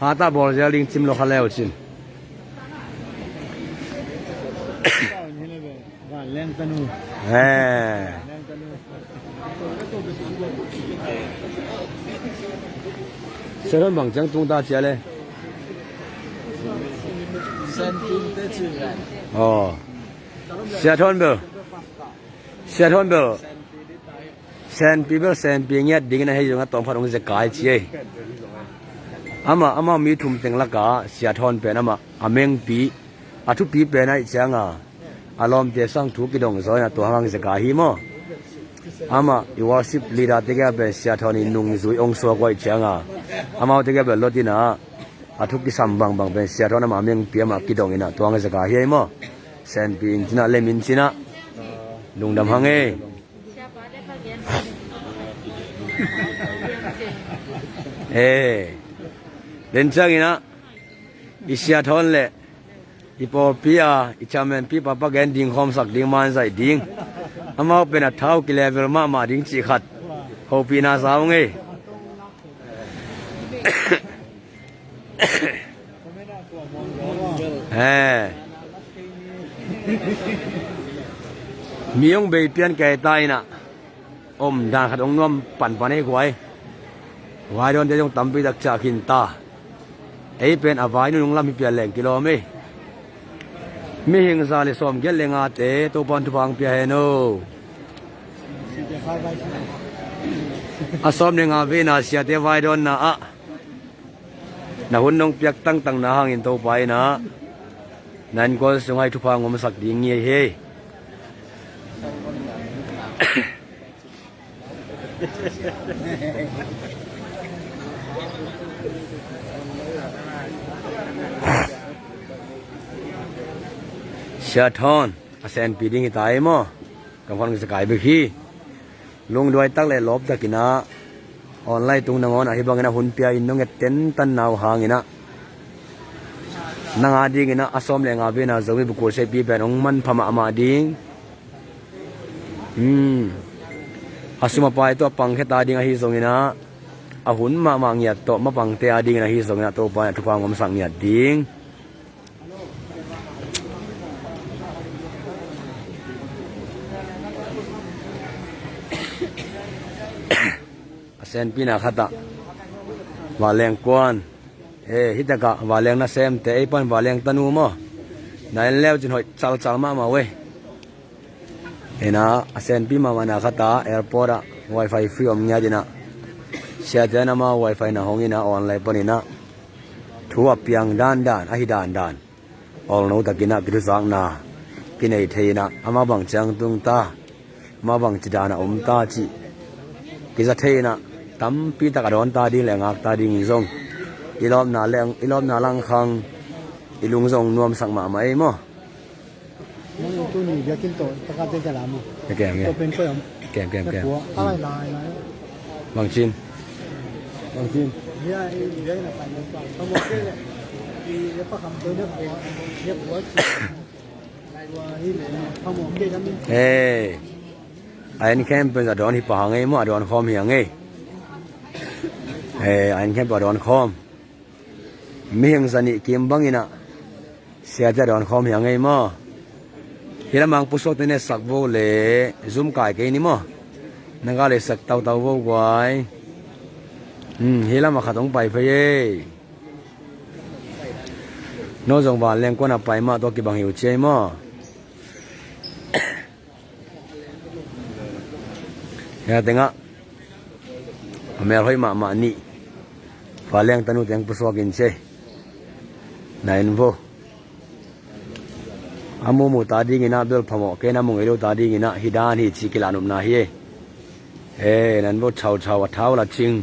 หาตาบอลจะลิงจิมโลขัดแล้วจินแรงตนูเสร็จแล้วบางจังตุ้งตาเจียเลยเซนติเตชื่อกันเสียทอนเบอร์เซนปีเบอร์เซนปีเงี้ยดิ้งนะให้ยังงั้นตอนพัดองจะกายเจียอามามีทุ่มเต็งละกาเสียทอนเป็นอาเมงปีทุกปีเป็นไอ้เจ้าอารมณ์เดี๋ยวสั่งถูกกิดงซอยนะตัวห้างจะกาหิมออามาอยู่ว่าสิบลีดาเตะเป็นเสียทอนินุ่งซุยองสวกไว้เชียงอามาเตะเป็นรถดินะทุกที่สัมบังเป็นเสียทอนะมาเมียงเปียมากิดงอินะตัวห้างจะกาหิมอเซนปีนจินะเลมินจินะลุงดำห้างเล่นจังอินะอิเสียทอนเลยอีพอปีอาอีชาเมนปีป้าป้าแกนดิ้งคอมสักดิ้งมันใส่ดิ้งอามาเป็นเท้ากิเลเวลมาดิ้งจีขัดเขาปีน่าสาวไงมีองเบย์เปลี่ยนแก่ตายนะด่างขัดองน้อมปั่นให้ควายวายโดนจะต้องตำไปตักจากหินตาเป็นอวายนุ่งลำมีเปลี่ยนแหล่งกิโลเมตรมีหิงซาลิสอมเกลเลงอาเตตัวปันทุพังเปียเฮโนอาสอมเลงอาเวนาเสียเตวายดอนนะหุ่นนงเปียกตั้งนะหางอินโตไปนะนั่นก็สงให้ทุพังงมสักดิ่งเงี้ยเฮเสียทอนอาเซนปีดิ้งตายมั้งกำลังจะกลายไปขี้ลงด้วยตั้งเลยลบตะกินะออนไลน์ตรงนั้นอ่ะที่บางนะหุ่นเปียอินน้องเต็นตันนาวหางอินะนางอาดิ้งอินะอาสอมเลงอาเวนะจะมีบุคคลเสปีเป็นองมันพม่ามาดิ้งอาสุมาไปตัวปังแค่ตาดิ้งอาฮิสงอินะอาหุ่นมาเงียดตัวมาปังเตอาดิ้งอาฮิสงอินะตัวไปทุกความงมสังเงียดดิ้งเซนปีนาขัดวาเลงกวนฮิตกะวาเลงน่าเซมแต่ไอ้ปันวาเลงตันูมั้งนั่นแล้วจนหอยจัลมาเว้ยนะเซนปีมานาขัดแอร์พอร์ตอะไวไฟฟรีอมเงียดินะเสียแต่นะมาไวไฟนะห้องนี้นะออนไลน์ปนินะทัวเปียงด้านอหิด้านออลโนตะกินะกิรุสังนากินไอเทนะอามาบังจังตุงตามาบังจิดานะตาจิกิจะเทนะตั้มปีตะกระดอนตาดิ้งแหลงอักตาดิ้งซงอีลอมนาแรงอีลอมนาลังคัง อีลุงส่งนวมสักหมาไหมมั้ง มันตัวนี้อยากกินตัวตะการเต้นจะลามุ แกมไง ตัวเป็นเพื่อน แกม หัวอะไรลาย บางชิ้น เนี่ยเนี่ยนะไปเนี่ยต้องบอกเลยเนี่ยประคำตัวเนี่ยหัวเนี่ยหัวตัวนี่เลยเขาบอกเดี๋ยวจะมี เฮ้ไอ้นี่แค่เป็นจะโดนหิปะไงมั้งโดนคอมอย่างไงเฮ้ไอ้นี่แค่เป็นโดนคอมมีอย่างสนิทกิมบังอินะเสียจะโดนคอมอย่างไงมั้งเฮลัมังปุโสติเนี่ยสักโวเล่ซุ่มไก่กันนี่มั้งนั่งก็เลยสักเต่าโวไว้เฮลัมมาขัดตรงไปเฟยโน้ตจงบานแรงกว่าไปมาตัวกี่บังหิวเชยมั้งya tengok amel hoi mak ni paling tanut yang pesuakin ceh na info amu mu tadi ngina abdul phamo ke na mu ngelo tadi ngina hidan hi chi kilanum na hi nan bo chau chau thau la ching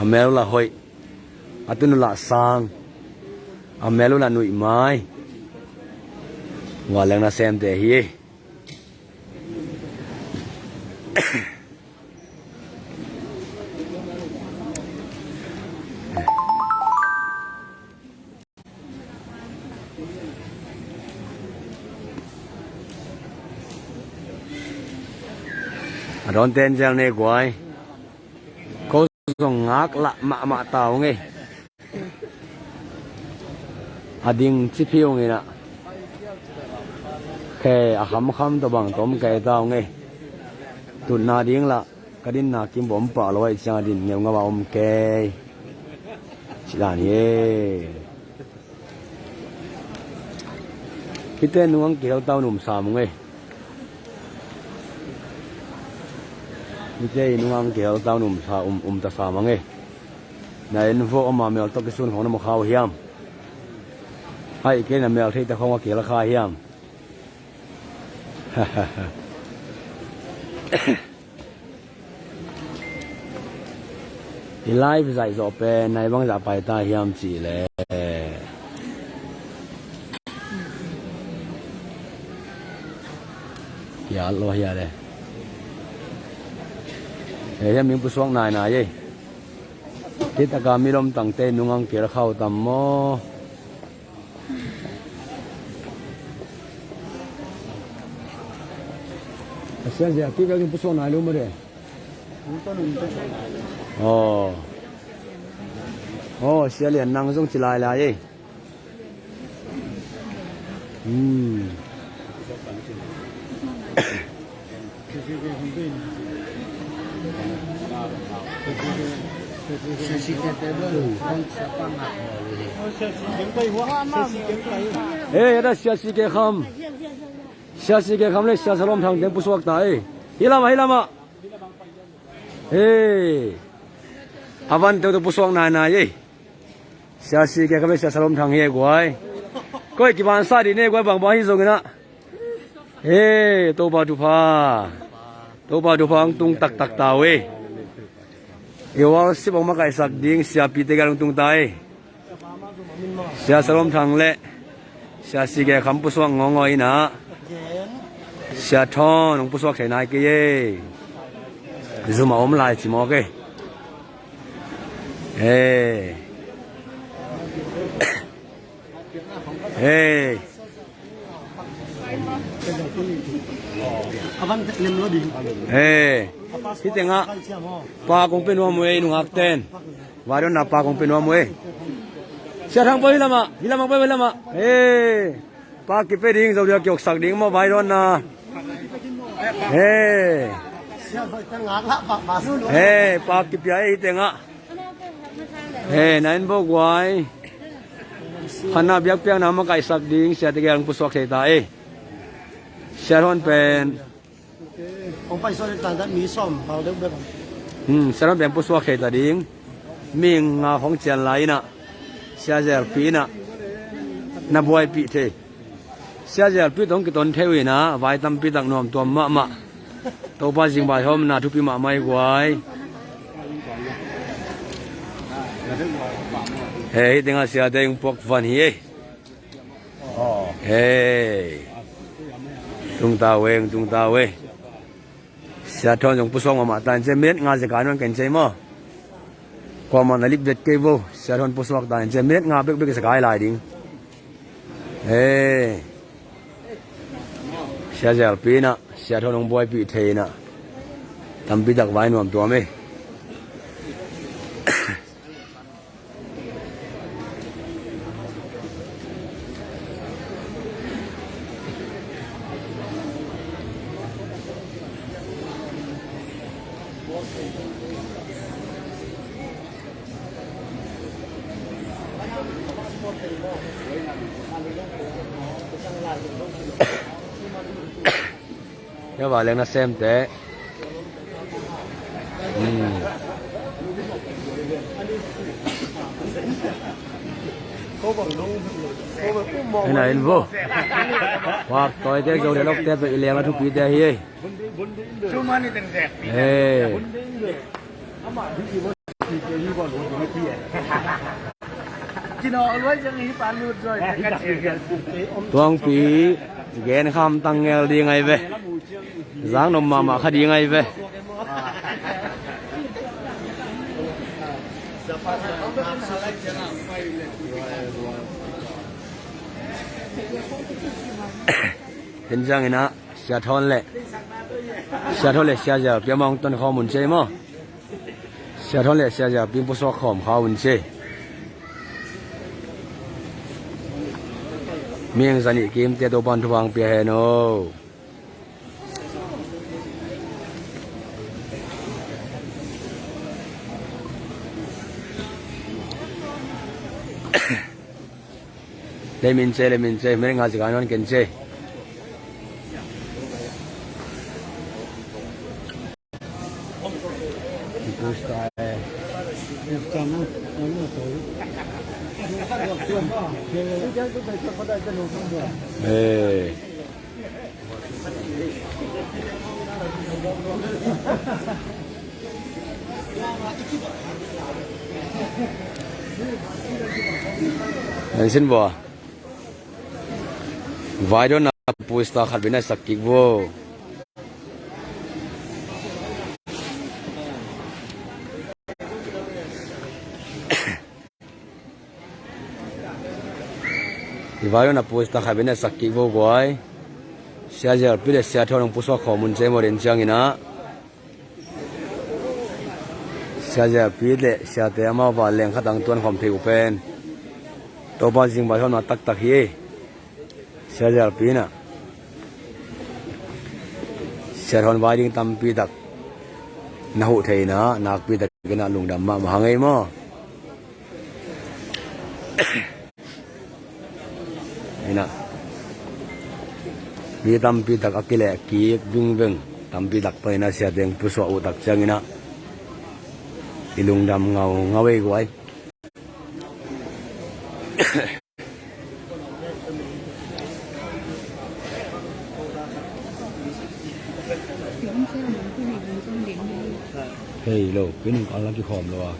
amel la hoi atun la sang amel la nui mai wa lang na sem te hi đón tên giang này của ai có dùng ngác lạ mạ tàu nghe đinh chi phiêu nghe nè khe khăm tao bằng tóm kẻ tao nghe tụt na điên là cái đinh na kim bom bỏ lôi cha đinh nhiều ngao bom kê chỉ là nhé cái tên nuông kiểu tao nụm sàm ngheนี่เจ้นุ่งเกี่ยวเต้าหนุ่มชาตาสามังเอ้ในนั้นพวกมาเมลตกกระสุนของน้ำข้าวเฮียมให้เกี่ยนเมลที่ตะคงว่าเกี่ยวราคาเฮียมอีไลฟ์ใส่จอบเป็นในบางจะไปตาเฮียมจีเลยอย่าล้ออย่าเลยเฮ้ยมีผู้สวงนายยี่ทิศกามีลมตั้งเต้นนุ่งเกี่ยวเข้าตำโมเสียที่ก็มีผู้สวงนายรู้มั้ยโอ้เสียเหรียญนางทรงจิลายละยี่เฮ้ยได้เสียสีเกคำเลยเสียสลมทางเดินผู้สวกตายฮิลามาเฮ้ยอาวันเตัวผู้สวกนายยี่เสียสีเกคำเลยเสียสลมทางเฮียกวยก็อีกวันซาดีเนี่ยกวยบางบ้านที่ส่งกันนะเฮ้ยตัวบาดุพาตุงตักตาเว้ยเอวสิบองมาไก่สักดิ้งเสียปีเตกันตุงตายเสียสลมทางเละเสียสีแกคำผู้สวกงอยนะเสียทอนของผู้สวกใส่นายเกยซูมาอมลายสิมอเกเฮ้ที่เต็งอ่ะปลาคงเป็นวัวมวยนุ่งอักเต้นวารุณาปลาคงเป็นวัวมวยเสียทางไปฮิลามาไปฮิลามาปลากิเปดิ้งเราเรียกเกี่ยวสักดิ้งมาไว้ร้อนนะปลากิเปียที่เต็งอ่ะนั่นบอกไว้พันนาเบียกเปียงน้ำมาไก่สักดิ้งเสียตะเกียงผู้สวกเสียตาเสียทอนเป็นผมไปโซนต่างๆมีซ่อมเขาเด็กแบบสำหรับแบบผู้สวกเขตดิ้งมีงาของเจียนไหลน่ะเสียเจลปีน่ะนับไว้ปีเทเสียเจลปีต้องกิตนเทวีนะไว้ตำปีตักนวมตัวมะตัวป้าจิงใบหอมน่ะทุกปีมาไม่ไหวเฮ้ยเต็งอาเสียเต็งพวกฟันเฮ้ เฮ้ตุงตาเวงตุงตาเวเสียทอนของผู้ทรงมาตานเจมิดงานจะการมันกันใจมั้งความมันลิบเด็ดเก็บบ่เสียทอนผู้ทรงตานเจมิดงานเบิกสกายลายดิ้งเฮ้เสียเจ้าปีน่ะเสียทอนของบอยปีเทน่ะทำปีดักไว้หนุ่มตัวมั้ยเดี๋ยวว่าเรื่องนั้นเซมแต่ไหนอินโฟว่าต่อยเตะโจเดล็อกเตะไปอีเลียมาทุกปีเตะเฮ้ยชูมันนี่เป็นแสบเฮ้ยกินเอาไว้จังนี้ปานรูดด้วยตวงปีแกนคำตั้งเงาดีไงเว้ร้างนมมาคดีไงเว้เห็นจังไงนะเสียทอนเลยเสียทอนเลยเสียจะเปียมองต้นข้อมูลเจมั้งเสียทอนเลยเสียจะปีนผู้สอบข้อมข้อมูลเจเมียงสันนิเกมเตะตัวบอลทวงเปียเฮโนเลมินเซไม่ได้งานจากนั้นกันเจเฮ้นั่นสินบ่วายโดนปูสตาขัดเป็นสักกิกบ่วายโดนปูสตาขัดเป็นสักกิกบ่ก้อยเสียจะพิเศษเสียทองผู้สอบข้อมูลเจมอเรนจังอินะเสียจะพิเศษเสียแต่มาว่าแรงขัดตั้งตัวความเที่ยวเป็นตัวบ้านจริงบ้านเขาหน้าตักเฮเสียจะปีน่ะเสียทอนวายดิ้งตำปีดักนาหุเทนะนักปีดักกันลุงดำมาหาไงมั้งนี่นะมีตำปีดักอักเล่กีกวิ่งตำปีดักไปนะเสียเด้งผู้สาวดักจังนะอีลุงดำเงาไว้ไว้เฮ้ยโลกเป็นอะไรที่ขอมเลยวะ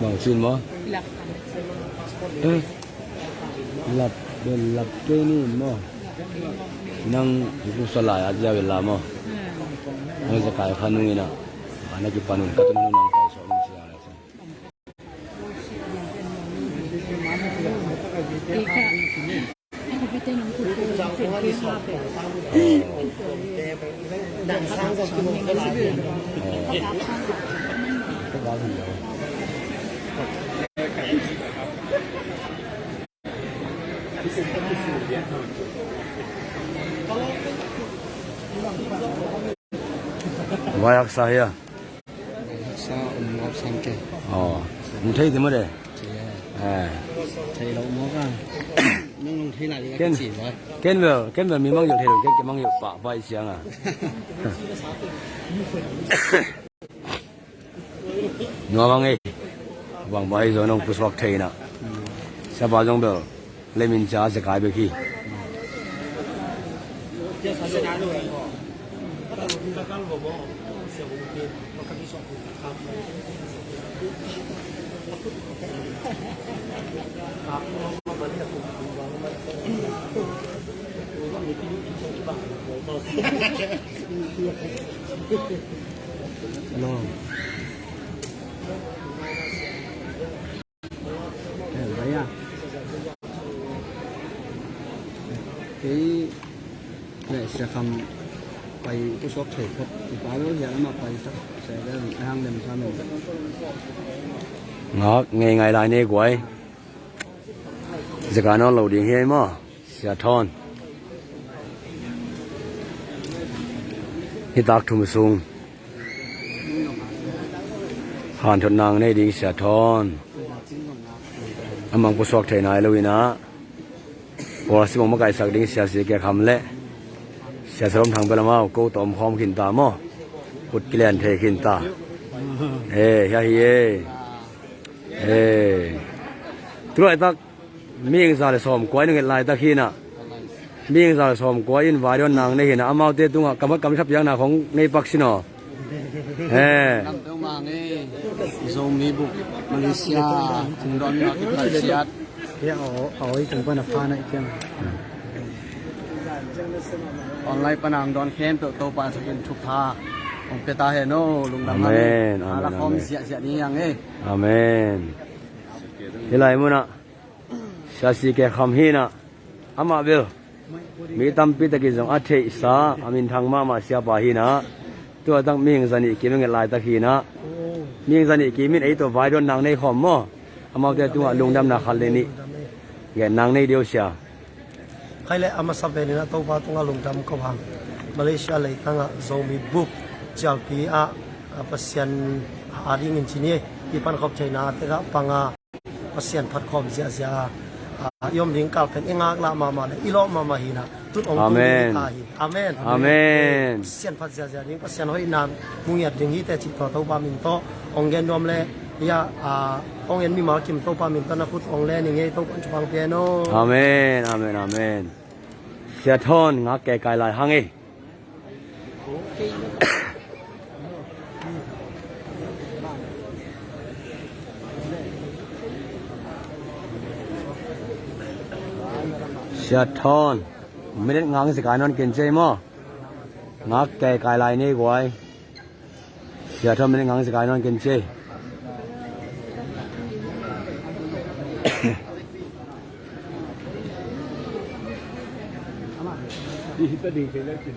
บางชิ้นมั้งหลับเดินหลับเจนี่มั้งนั่งกุศลายอาจจะเวลามั้งไม่จะกายพันนี่นะอันนั้นคือพันนี่ก็ต้องนั่งกายสอนเสียอะไรสิดังสร้างกับคุณยังไงสิวายักษ์สายซาอับสังเกตอ๋อมึงใช่ที่มั้ยเด้ใช่เราหมอกันนั่งลงที่ไหนกันสี่ร้อยเกนเวลมีมั่งอยู่ที่ตรงเกนมั่งอยู่ป่าไปเสียงอ่ะนัวมั่งไงวางใบโซนองผู้สวักเทน่ะสบายจังเบลเลมินจ้าจะกลายไปขี้ต น้องเห็นไหมอ่ะcái này sẽ khôngไปผู้ชอบเทครับติดตามแล้วอย่ามาไปสักเสร็จแล้วห้างเดิมทำหนึ่งngọt ngày ngày lại này quay giờ cả nó lâu điện hay mà sẽ thon hít tạc thùng sung hàn thuận nàng này đi sẽ thon anh mangผู้ชอบเทนายเลยนะพอสิมองมาไกลสักดิ้งเสียแก่คำเละเสียสมทางเปล่ามากูตอมหอมขินตาหม้อกุดกิเลนเทขินตาเฮ้ยเฮ้ยตัวไอ้ตักมีเงินสาเลยสมกวยนึงลายตะขี้น่ะมีเงินสาเลยสมกวยอินวายดอนนางในเห็นอามาเตตุงกำกับชับยางนาของในปักสินอนำตัวมาเนี่ยโซมีบุกมาเลเซียถึงดอนเมืองที่มาเลเซียเดี๋ยวเอาไอ้ถึงเป็นฟ้าในเชียงออนไลน์ปนังดอนเข้มโตปานสกินทุกท่าองเปตาเฮโนลุงดำมันอาละคอมเสียนี้ยังเอ้อาเมนที่ไรมุนะชาสีแกคำฮีนะอามาเบลมีตั้มปีตะกี้จงอาเทอิสาอามินทางมาเสียบาฮีนะตัวตั้งมีเงินสันนิกิมเงินลายตะกี้นะมีเงินสันนิกิมินไอตัวไวโดนนางในคอมมั้งอามาเตตัวลุงดำนาคันเลนี่แกนางในเดียวเสียใครเลยอามาสับเวนี่นะตัวว่าตัวลุงดำก็พังมาเลเซียเลยตั้งอ่ะโซมีบุกเจ้าปีอ่ะปัสยันหาดิ้งเงินที่นี่ที่ปันขอบใจนาแต่ก็ปังอ่ะปัสยันพัดคอมเสียยอมดิ้งกาลเป็นเองอ่ะละมาเลยอีโลมาหินะตุนองตุนตาหิอาเมนอาเมนปัสยันพัดเสียดิ้งปัสยันห้อยนามมุงยัดดิ้งที่แต่จิตต่อตัวปามินโตองเกนดอมเลยยาองเอ็นมีมาคิมโตปามินตนะพุทธองเล่นี่ไงโตปัญจุบังเปียโนอาเมนอาเมนอาเมนเสียทอนงักแก่กายลายหังเอเสียทอนไม่ได้งังสกายนอนกินใจมั้งงักแก่กายลายนี่กวยเสียทอนไม่ได้งังสกายนอนกินใจดีก็ดีเคยเลิกกิน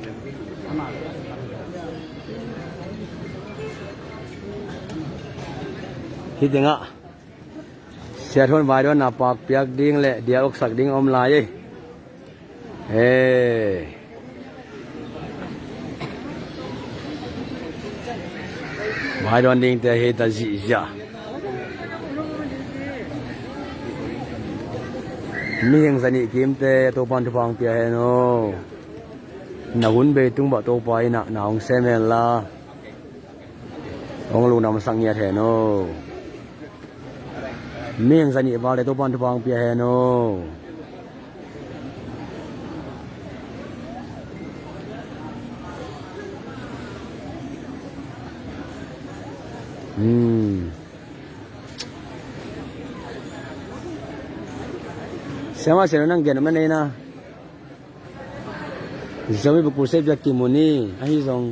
คิดยังอ่ะเสียทนวายด้วยหน้าปากเปียกดิ้งเละเดียวอกสักดิ้งอมลายเฮ้วายโดนดิ้งแต่เฮตัดจีจ้ามีอย่างสนิทกิมเตตัวปันทุพังเปียเฮโนนาหุ่นเบตุงบ่ตัวไปน่ะนาองเซเมลาองลูนำสังเงียเทโนมีอย่างสนิทบาเลยตัวปันทุพังเปียเฮโนsama sila nang gyan naman na Zomi bukusay biyak kimuni ahi zong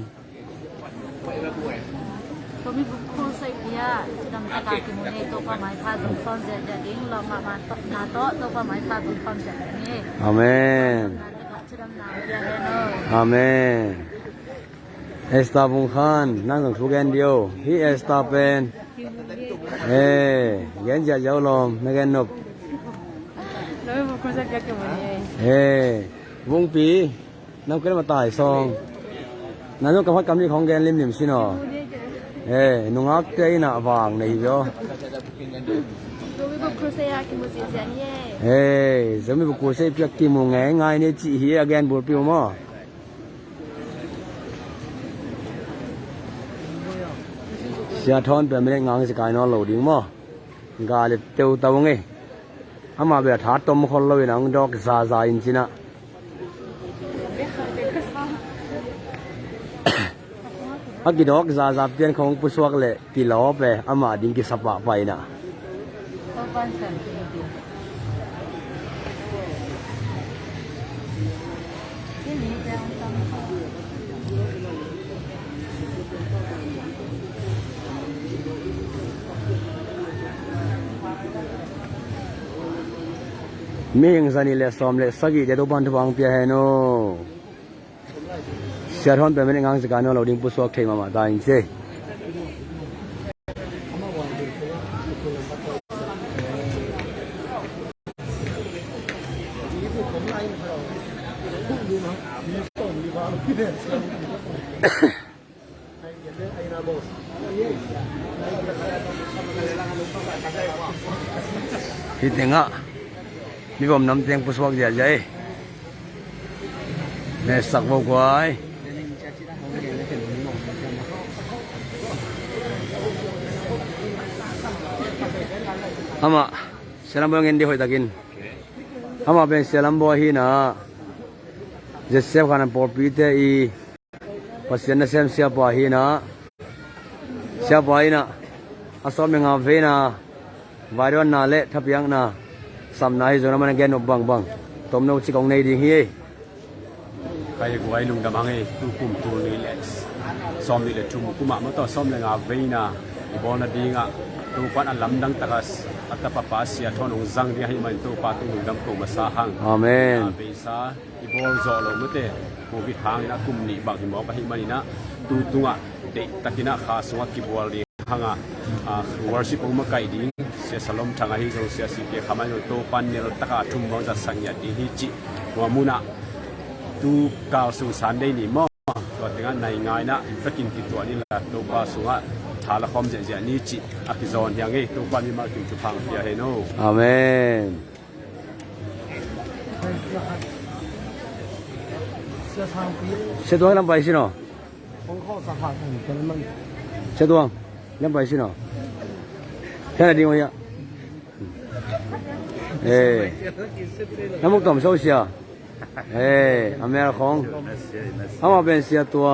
Zomi bukusay biyak Sedang taka kimuni Ito pa may pazong konsep Jading lo maman nato Ito pa may pazong konsep ini Amen Sedang na biyak Amen Esta bungkan nang sugen dio hi esta pen gen ja jau lom nagen nop vungปีน้ำก็ได้มาตายซองนั่นต้องกำพัดกำนี้ของแกนริมหนิมสินอนุ่งอักเกยหน้าวางในเดียวจะไม่บุกเสียเพียงกิมงไงไงเนี่ยจีเฮียแกนบุตรปิวมั้งเสียทอนเป็นไม่ได้งานสกายนอนหลุดดิ้งมั้งกาเลยเตียวตาวงไงอามาเบียถาตมคนเลยนะดอกซาอินสินะ อากิดอกซาซาเปลี่ยนของผู้สวกเลยกิโลไปอามาดิ้งกิสปะไปนะ ก็บ้านฉันที่นี่ที่นี่จะทำ มีอย่างสันนี่เลยซ้อมเลยสักกี่เดือนบันทึกวางเปียให้โน่เสียทอนไปไม่ได้งานสการโน่เราดิ้งผู้สวกเทมาตายจริงพี่เต็งอ่ะมีผมนำเตียงผู้สวกใหญ่ใหญ่ในสักบกไว้อามาเซลัมบอเงินดีหอยตะกินอามาเป็นเซลัมบอฮีน่ะเจสเซฟขันปอปีเตอีปัสยันเซมเสียบอฮีน่ะเสียบอฮีน่ะอาสอมยังอาเวน่ะวายวันน่ะเละทับยังน่ะสำนักให้จนมันเกินบังบังต้มน้ำชิคองในดิ่งเฮียใครกูไว้ลุงดำหังเอ้ตู้กุ่มตัวนี้แหละซ้อมนี่แหละจุ่มกุมะมันต่อซ้อมเลยงาเวน่ะอีบอลน่ะดิ่งอ่ะตู้ปันอันลำดังตะกัสอัตปะปาเสียทอนองจังที่ให้มันตู้ปาตู้ลุงดำกูมาสาหังอาเมนเบซ่าอีบอลจ่อลงมือเตะโควิดหางนะกุมนี่บังหิมอไปให้มันนะตู้ตุงอ่ะเด็กตะกินะขาสวัสดิ์กิบวอลดีหังอ่ะworship องมาไกดิ้งเสียสลมทางอาฮิโรเสียสิเกขมันโตปันเนี่ยเราตะกาทุ่มบางจะสังยาดีฮิจิหัวมุนะตูกาวสุสานได้นี่มั่งตัวแต่งานในงานนะตะกินติดตัวนี่แหละตัวปลาสุงะทาละคอมเจเจนี่จิอากิจอนอย่างงี้ตัวปันนี่มาถึงจุพังเพียเฮโนอาเมนเสด็จลำไปสิเนาะเสด็จลำไปสิเนาะแค่ไหนดีวะเนี่ยน้ำมุกต่อมโซเชียอเมริกันอามาเป็นเสียตัว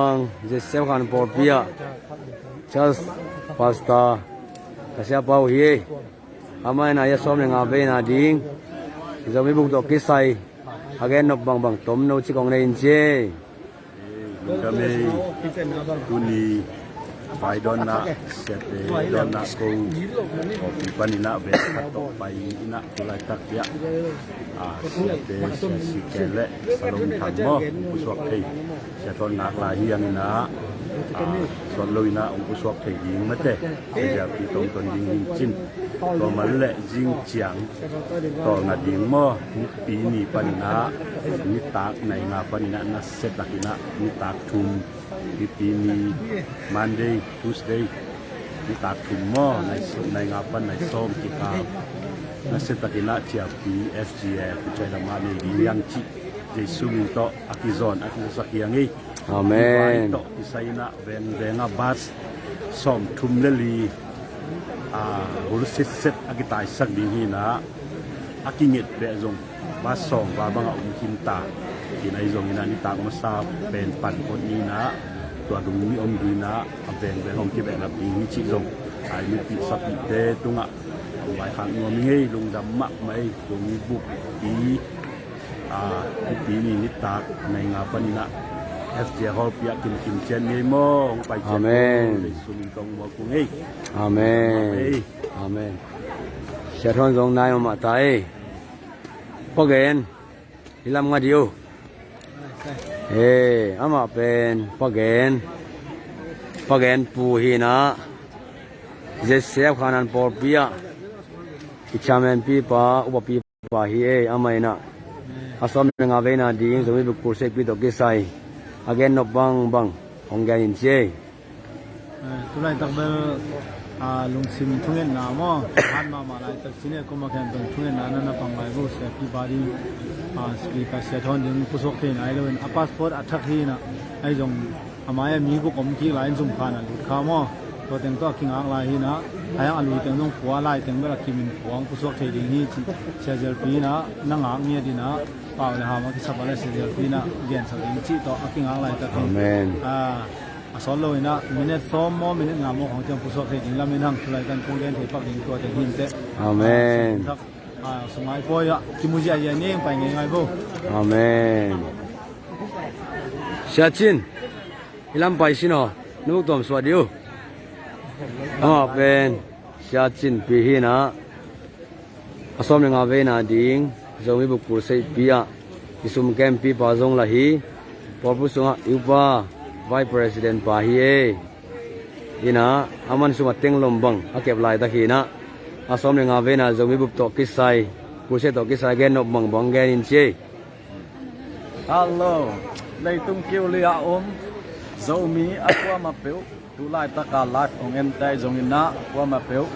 เจสเซฟขันปอร์เปียจัสพาสต้ากระเสียเปล่าเฮียอามาเนี่ยยาซ้อมเนี่ยงาเบน่าดิ้งจะไม่บุกตัวกิสัยหากเห็นนกบังต้มนูชิคองในอินเจก็มีกุนีไปดอนนะเสร็จดอนนะกูปีปันนี่นะเวทขัดต่อไปนะกุไลตักยะเสร็จเสียสิเกลสลมถังหม้อผู้สวกเทเสียทอนนักลายยังนะส่วนลุยนะองค์ผู้สวกเทยิงมาเตะเสียปีตรงตนยิงจินตัวมันเละยิงเจียงต่องัดยิงหม้อปีนี้ปันนะนิตากในงาปันนะนะเสร็จตักนะนิตากทุมปีนี้ Monday Tuesday นิตากทุมหม้อในงาปันในส้มกิกานะเสร็จตักนะเจียปี FGF ใจละมาในยังจิเจสุมิโตอากิซอนอากิสักยังงี้อาเมนโตอิสัยนะเวนงาบัสส้มทุมเลลีบุรุษเสร็จอากิตายสักดีนี่นะอากิเงตเบะจงบาส่งบาบังเอาคินตาที่ในจงนี้นะนิตากมาซาเป็นปันคนนี้นะตัวตรงนี้อมดีนะเป็นอมที่เป็นแบบนี้ชิจงไอ้มีปิดสับปิดเตตุงอ่ะใบขันงวมีให้ลงดำมะไม่ตรงนี้บุกปีนี้นิตากในงาปนินะFJ เขาเปียกินเจนนี่มองไปเจนนี่สุนิตงบอกกูงี้อาเมนอาเมนเสียทอนทรงนายมาตายพวกเอ็นที่ลำงาดิวอามาเป็นพวกเอ็นปูฮีนะเจสเซฟขานันปอร์เปียอิชามันปีปาอุปปีปาฮีอามาอินะอาสมนึงอาเวน่าดีสมัยบุกkursiปีตกิสัยagain no bang hong ga in che tulai tak bel lungsim thungen na mo han ma lai tak sine ko ma kan tong thungen na na pang lai bo se pi bari speaker se thon ding pusok the nai lo a passport athak hi na ai jong amaya mi bu kom ki lai zum khan lu kha mo to teng to king ang lai hi na ayang alu teng dong kwa lai teng bela kimin puang pusok the ding hi chi se jel pi na na nga nge di na pa le ha ma ki sabale se jel pi na gen sa ding chi to aking ang lai ta amen สอนเลยนะมินิซ้อมมอมินิงามของเจ้าผู้สอบเองละมินังทุลายกันคงเรียนที่ปักดิ่งตัวเด็กหินเตะ อาเมน สมัยพ่อยกิมุจิอาเยนี่ไปไงบุ อาเมนเสียจินอิลัมไปสินอนุกตอมสวัสดีเป็นเสียจินปีฮีนะอาสมยังอาเวนาดิ่งจงมีบุกปุรสัยปีอะที่สุมแกมปีปาจงละฮีพอผู้สงฆ์อุปาVice President Pahiye ina aman suma teng lombang akep lai ta hina asom le nga vena zomi bup to kisai puse to kisai gen no bang bang gen in che Hello lấy tung kêu lia dấu mi aqua mà biểu tu lại tất cả live on em tay dùng in na aqua mà biểu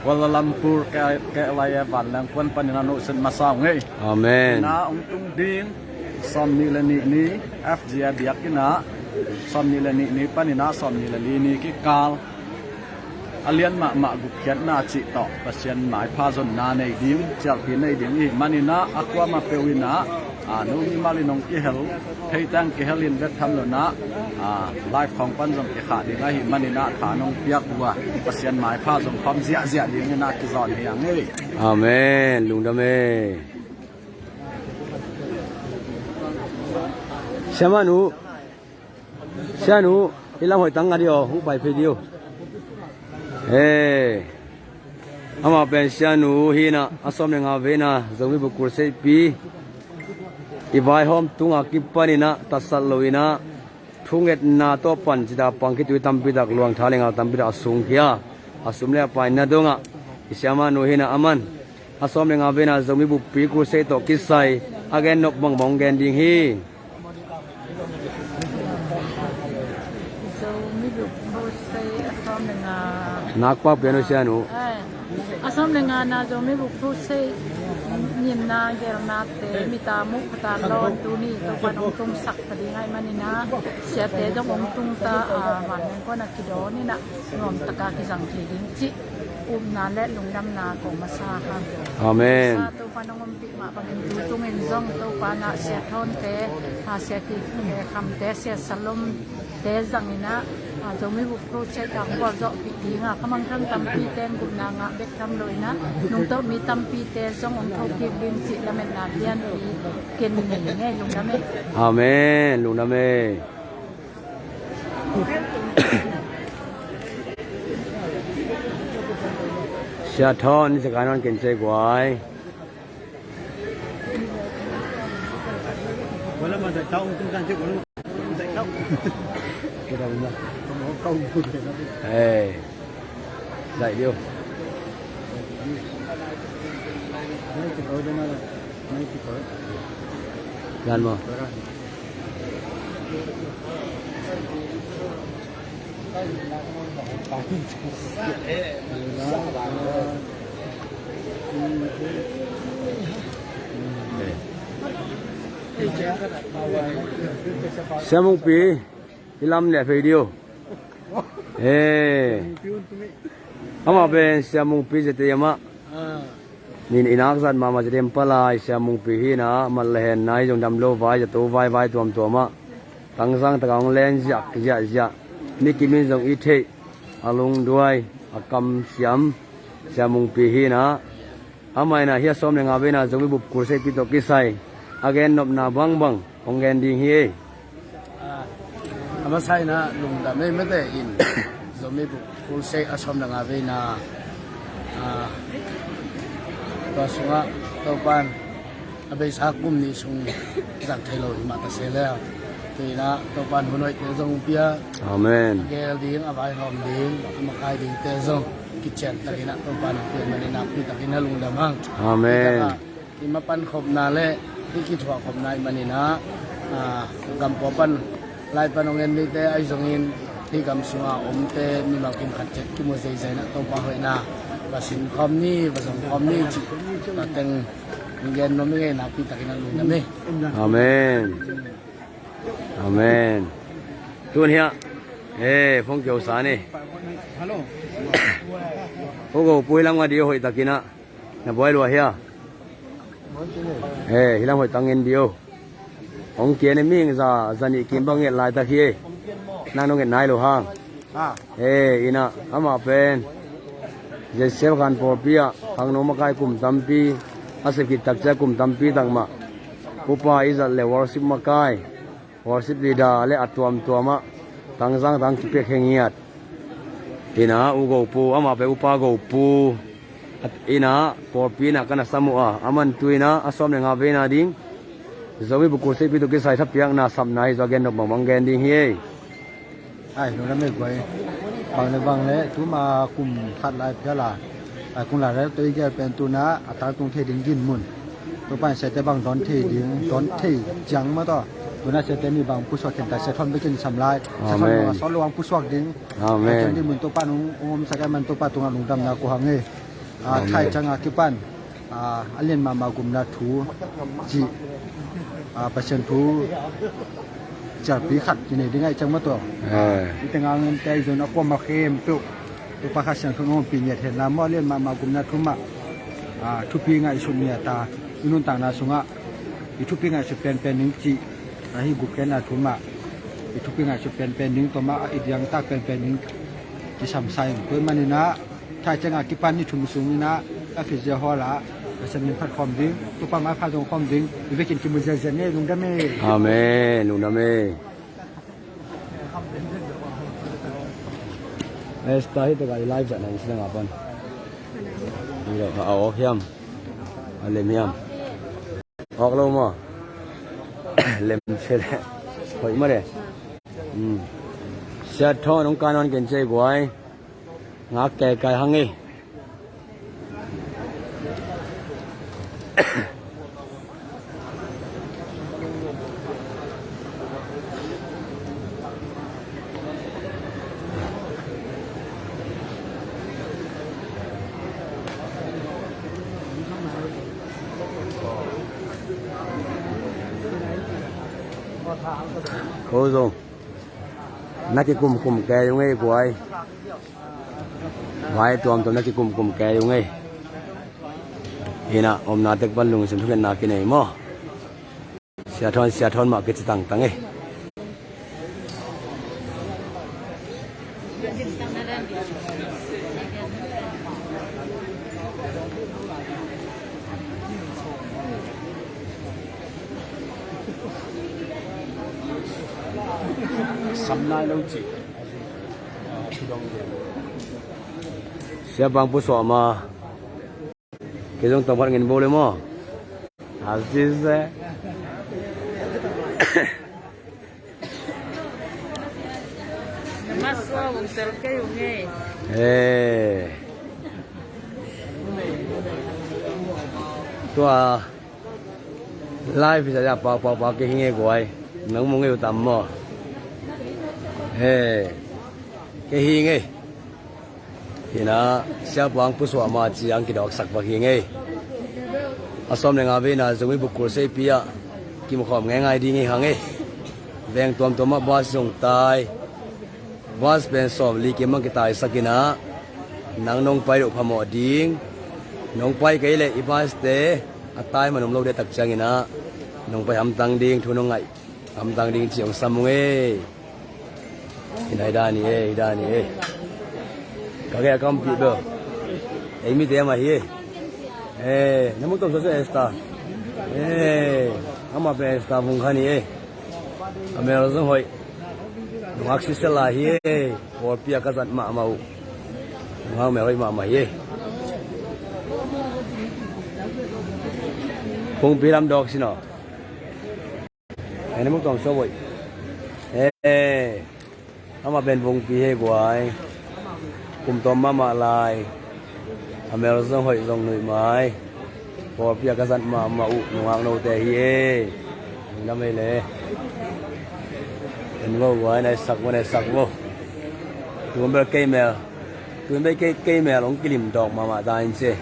Kuala Lumpur cái lại bản lang quân panina nội sinh mà sao ngay amen na ông tung điên som ni là ni FGA biak kina som ni là ni panina som ni là ni cái cal alian ma gục khiat na chi to pasien mai pha zon na nei ding chal pi nei ding i manina aqua ma pewina no mi malinong ki hel thei tang ki helin vet tham lo na life khong pan jong ki kha ding a hi manina tha nong piak wa pasien mai pha jong khom zia zia ding na ki zon hi ang ei amen lung da me Sianu ilang hoy tang adio hu pai video ama ben sianu hina asom nga vena zomi bukur sei pi ivai hom tunga kipanina tasaloina thunget na to pan chida pangki tu tampi dak luang thalenga tampi da asung khia asumle pai na donga isiama no hina aman asom nga vena zomi bu pi ku sei to kisai again nok bang bang gen ding hi nakpa piano sianu asam dengan na jo mi buk tu se nin na ger na te mi ta mu ta lon tu ni to pa nong tung sak pa di ngai manina sia te dong ong tung ta wan ko na ki do ni na nom ta ka ki jang thi ding chi na le lung dam na ko ma sa ha amen sa to pa nong pi ma pa tu tung en jong to pa na sia thon te ha sia ki kham te sia salom te jang ina zo mi bu project ang wa zo pi ti nga kamang thang tam pi ten gu na nga bek tham loi na nung to mi tam pi te song ong thau ki bin chi la men na pian pi ken ni nge lung da me amen lung da me sia thon ni sa kanon ken che gwai wala man ta taong tung kan che ko ta kau kita punya kau dạy điêu gan mà xem một pi ilam lẹ video ama ben siamung pi jete yama nin inak zat mama jedem palai siamung pi hi na malhen nai jong dam lo vai to vai tuam tuama tangsang takang len ja ni kimin jong i the alung duai akam siamung pi hi na amai na hia som lenga bena jong bu kurse pi to kisai again nop na bang ongen ding hi ama sai na lung da me me te in zo me bu full say asom na nga ve na to sunga to pan abe sa kum ni sung jang thai lo ma ta se le te na to pan hunoi te jong pia amen gel ding avai hom ding ma kai ding te jong kitchen ta ina to pan pe mani na pi ta ina lung da mang amen ni ma pan khop na le ni ki thwa khop nai mani na gam po pan lai panongen ni te ai zongin ni gam sunga omte mi ma kim khat chet ki mo sei sei na to pa hoi na basin khom ni basong khom ni chi ta teng ngen no mi na pi ta kina lu na me amen tuan hia phong kiau sa ni hello ogo puilang ma dio hoi takina na boy lo hia hilang hoi tangen dio ong kia ni ming za zani kim bang nge lai ta khi nang nong nai lo hang ina ama pen je sel kan por pia hang no ma kai kum tampi ase ki tak cha kum tampi dang ma upa iza le worship ma kai worship leader le atuam tuama tangjang dang ki pe khengiat ina u go pu ama pe upa go pu ina por pi na kana samua aman tuina asom le nga ve na ding zowi bu ko se pi to ke sai thap piang na sam nai zo gen nok bang bang gen ding hi ai nó đã mệt quay bằng lẽ chú mà cùng phát lại cái là cùng là đấy tôi cái bên tu ná ta cùng thể đình gìn mồn tôi bạn sẽ tới bằng đón thể trắng mà to tôi nói sẽ tới mi bằngผู้สวดhiện tại sẽ thon với chân sầm lại sẽ thon mà xóa luangผู้สวดđình cho nên mình tôi bạn ông sẽ cái mình tôi bạn tung lùng đầm nào của hàng nghề thay chẳng cái bạn anh liên mà cùng là thú chịประชันผู้จัดปีขัดที่ไหนได้ไงจังมาตัวแต่งานใจจนเอาความมาเข้มตัวประคาเสียงทุกคนปีเนี่ยเห็นแล้วมั่วเล่นมากลุ่มนัดทุ่มทุกปีไงชุมเนี่ยตาอินุนต่างนาสุงะอีทุกปีไงสุดเป็นหนึ่งจีให้กุกแกนาทุ่มอีทุกปีไงสุดเป็นหนึ่งตัวมาอีกอย่างตาเป็นหนึ่งที่สำคัญเพื่อมันนี่นะถ้าจังกิปันนี่ทุ่มสูงนี่นะก็ฟิเซียฮอละจะมีพัดความดิ้งตัวป้ามาพาตรงความดิ้งอีเวกินจิมุเจเจเน่ลุงดาเม่อาเมนลุงดาเม่Esta itu kali live kat nang sedang apa? Ini dah awak hiam, lem hiam. Awak lau ma, lem sel. Hoi mana? Siat thon orang kanan kencai guai, ngak kai hangi. Ôi rồi, nãy cái cùng kè giống ấy của ai, vài tuần nãy cái cùng kè giống ấy, hiện à, hôm nay tết ban lùng xem thuyền nào cái này mà, xe thon mà cái tăng tăng ấy. Samnai lâu chỉ Siapa yang pusok ma? Kita tempat ngin boleh ma? Aziz Masuk wong selke yung tua live saja apa ke hinge guai nang mong yêu tam mo ke hinge hina siapa ang puswa ma chi ang kidok sak ba hinge asom le ngabe na zumi bukur se pia ki mo khom ngai di ngi hange veng tom ma bas jong tai bas ben som li ki mang ki tai sakina nang nong pai ro phamo ding nong pai kai le ibas te atai manom lo de tak changina nong pai ham tang ding thu nong ngai ham tang ding chiong samung inai dani kage kam pi do mi te ma hi namu to so esta ama pe esta bung khani amel zo hoi ngak si sela hi or pia ka zat ma mau ngau me hoi ma hi Kung piram dog sino. Namu to so hoi ama ben vung pi he guai kum tom ma lai amel zong hoi zong nui mai por pia ka san ma u nuang no te hi na me le en wo guai nai sak wo tu be ke me long kilim dog ma da in se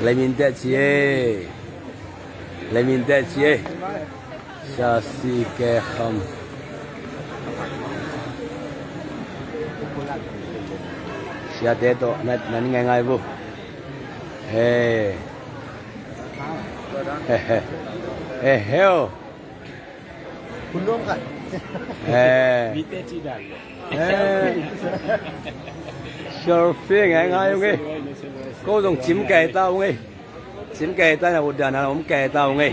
Lấy min tệ chi lemin te chi sha si ke kham sia te to nan ngai ngai bu he he heo คุณร่วมกัน he มีเตจิได้ surfing ngai ngai không nghe cô dùng chím kè tao không nghe chím kè tao là một đàn nào cũng kè tao không nghe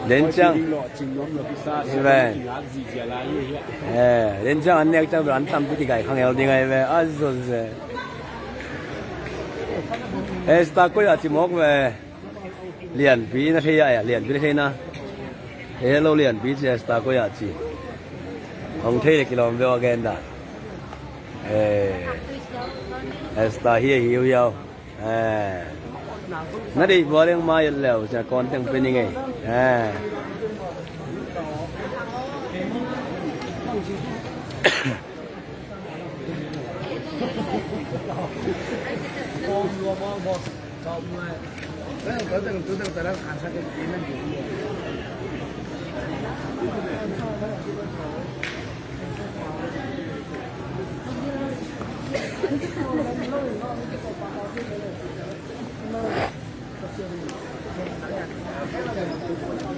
đến chăng đến chăng anh em trong đoàn tâm cái cái không hiểu tiếng này về à rồi esta coi là chỉ mốc về liền phí nó thế à liền phí thế na hello liền phí chỉ esta coi là chỉ ông thấy cái lòng về again đã esta here hiểu nhau nó đi vào đang mai lều cho con đang bên như này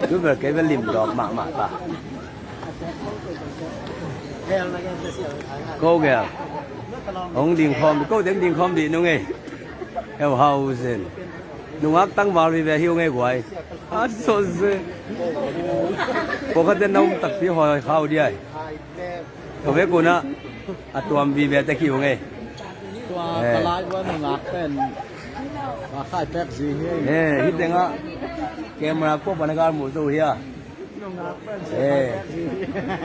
cứ về cái bên lìm đỏ mạ mạ ta cô kìa ông điện khom cô tiếng điện khom đi nó nghe theo hậu sen nung ác tăng vào vì về hiu nghe quậy à số gì cô có tên ông tập đi hỏi khâu đi ai có biết cô nè à tuàm vì về tay hiu nghe ตัวตลาดว่าหนึ่งอักเป็นว่าค่ายแป๊บซีเฮ้ ฮิตเองอ่ะแกมาควบพนักงานหมู่ตู้เฮีย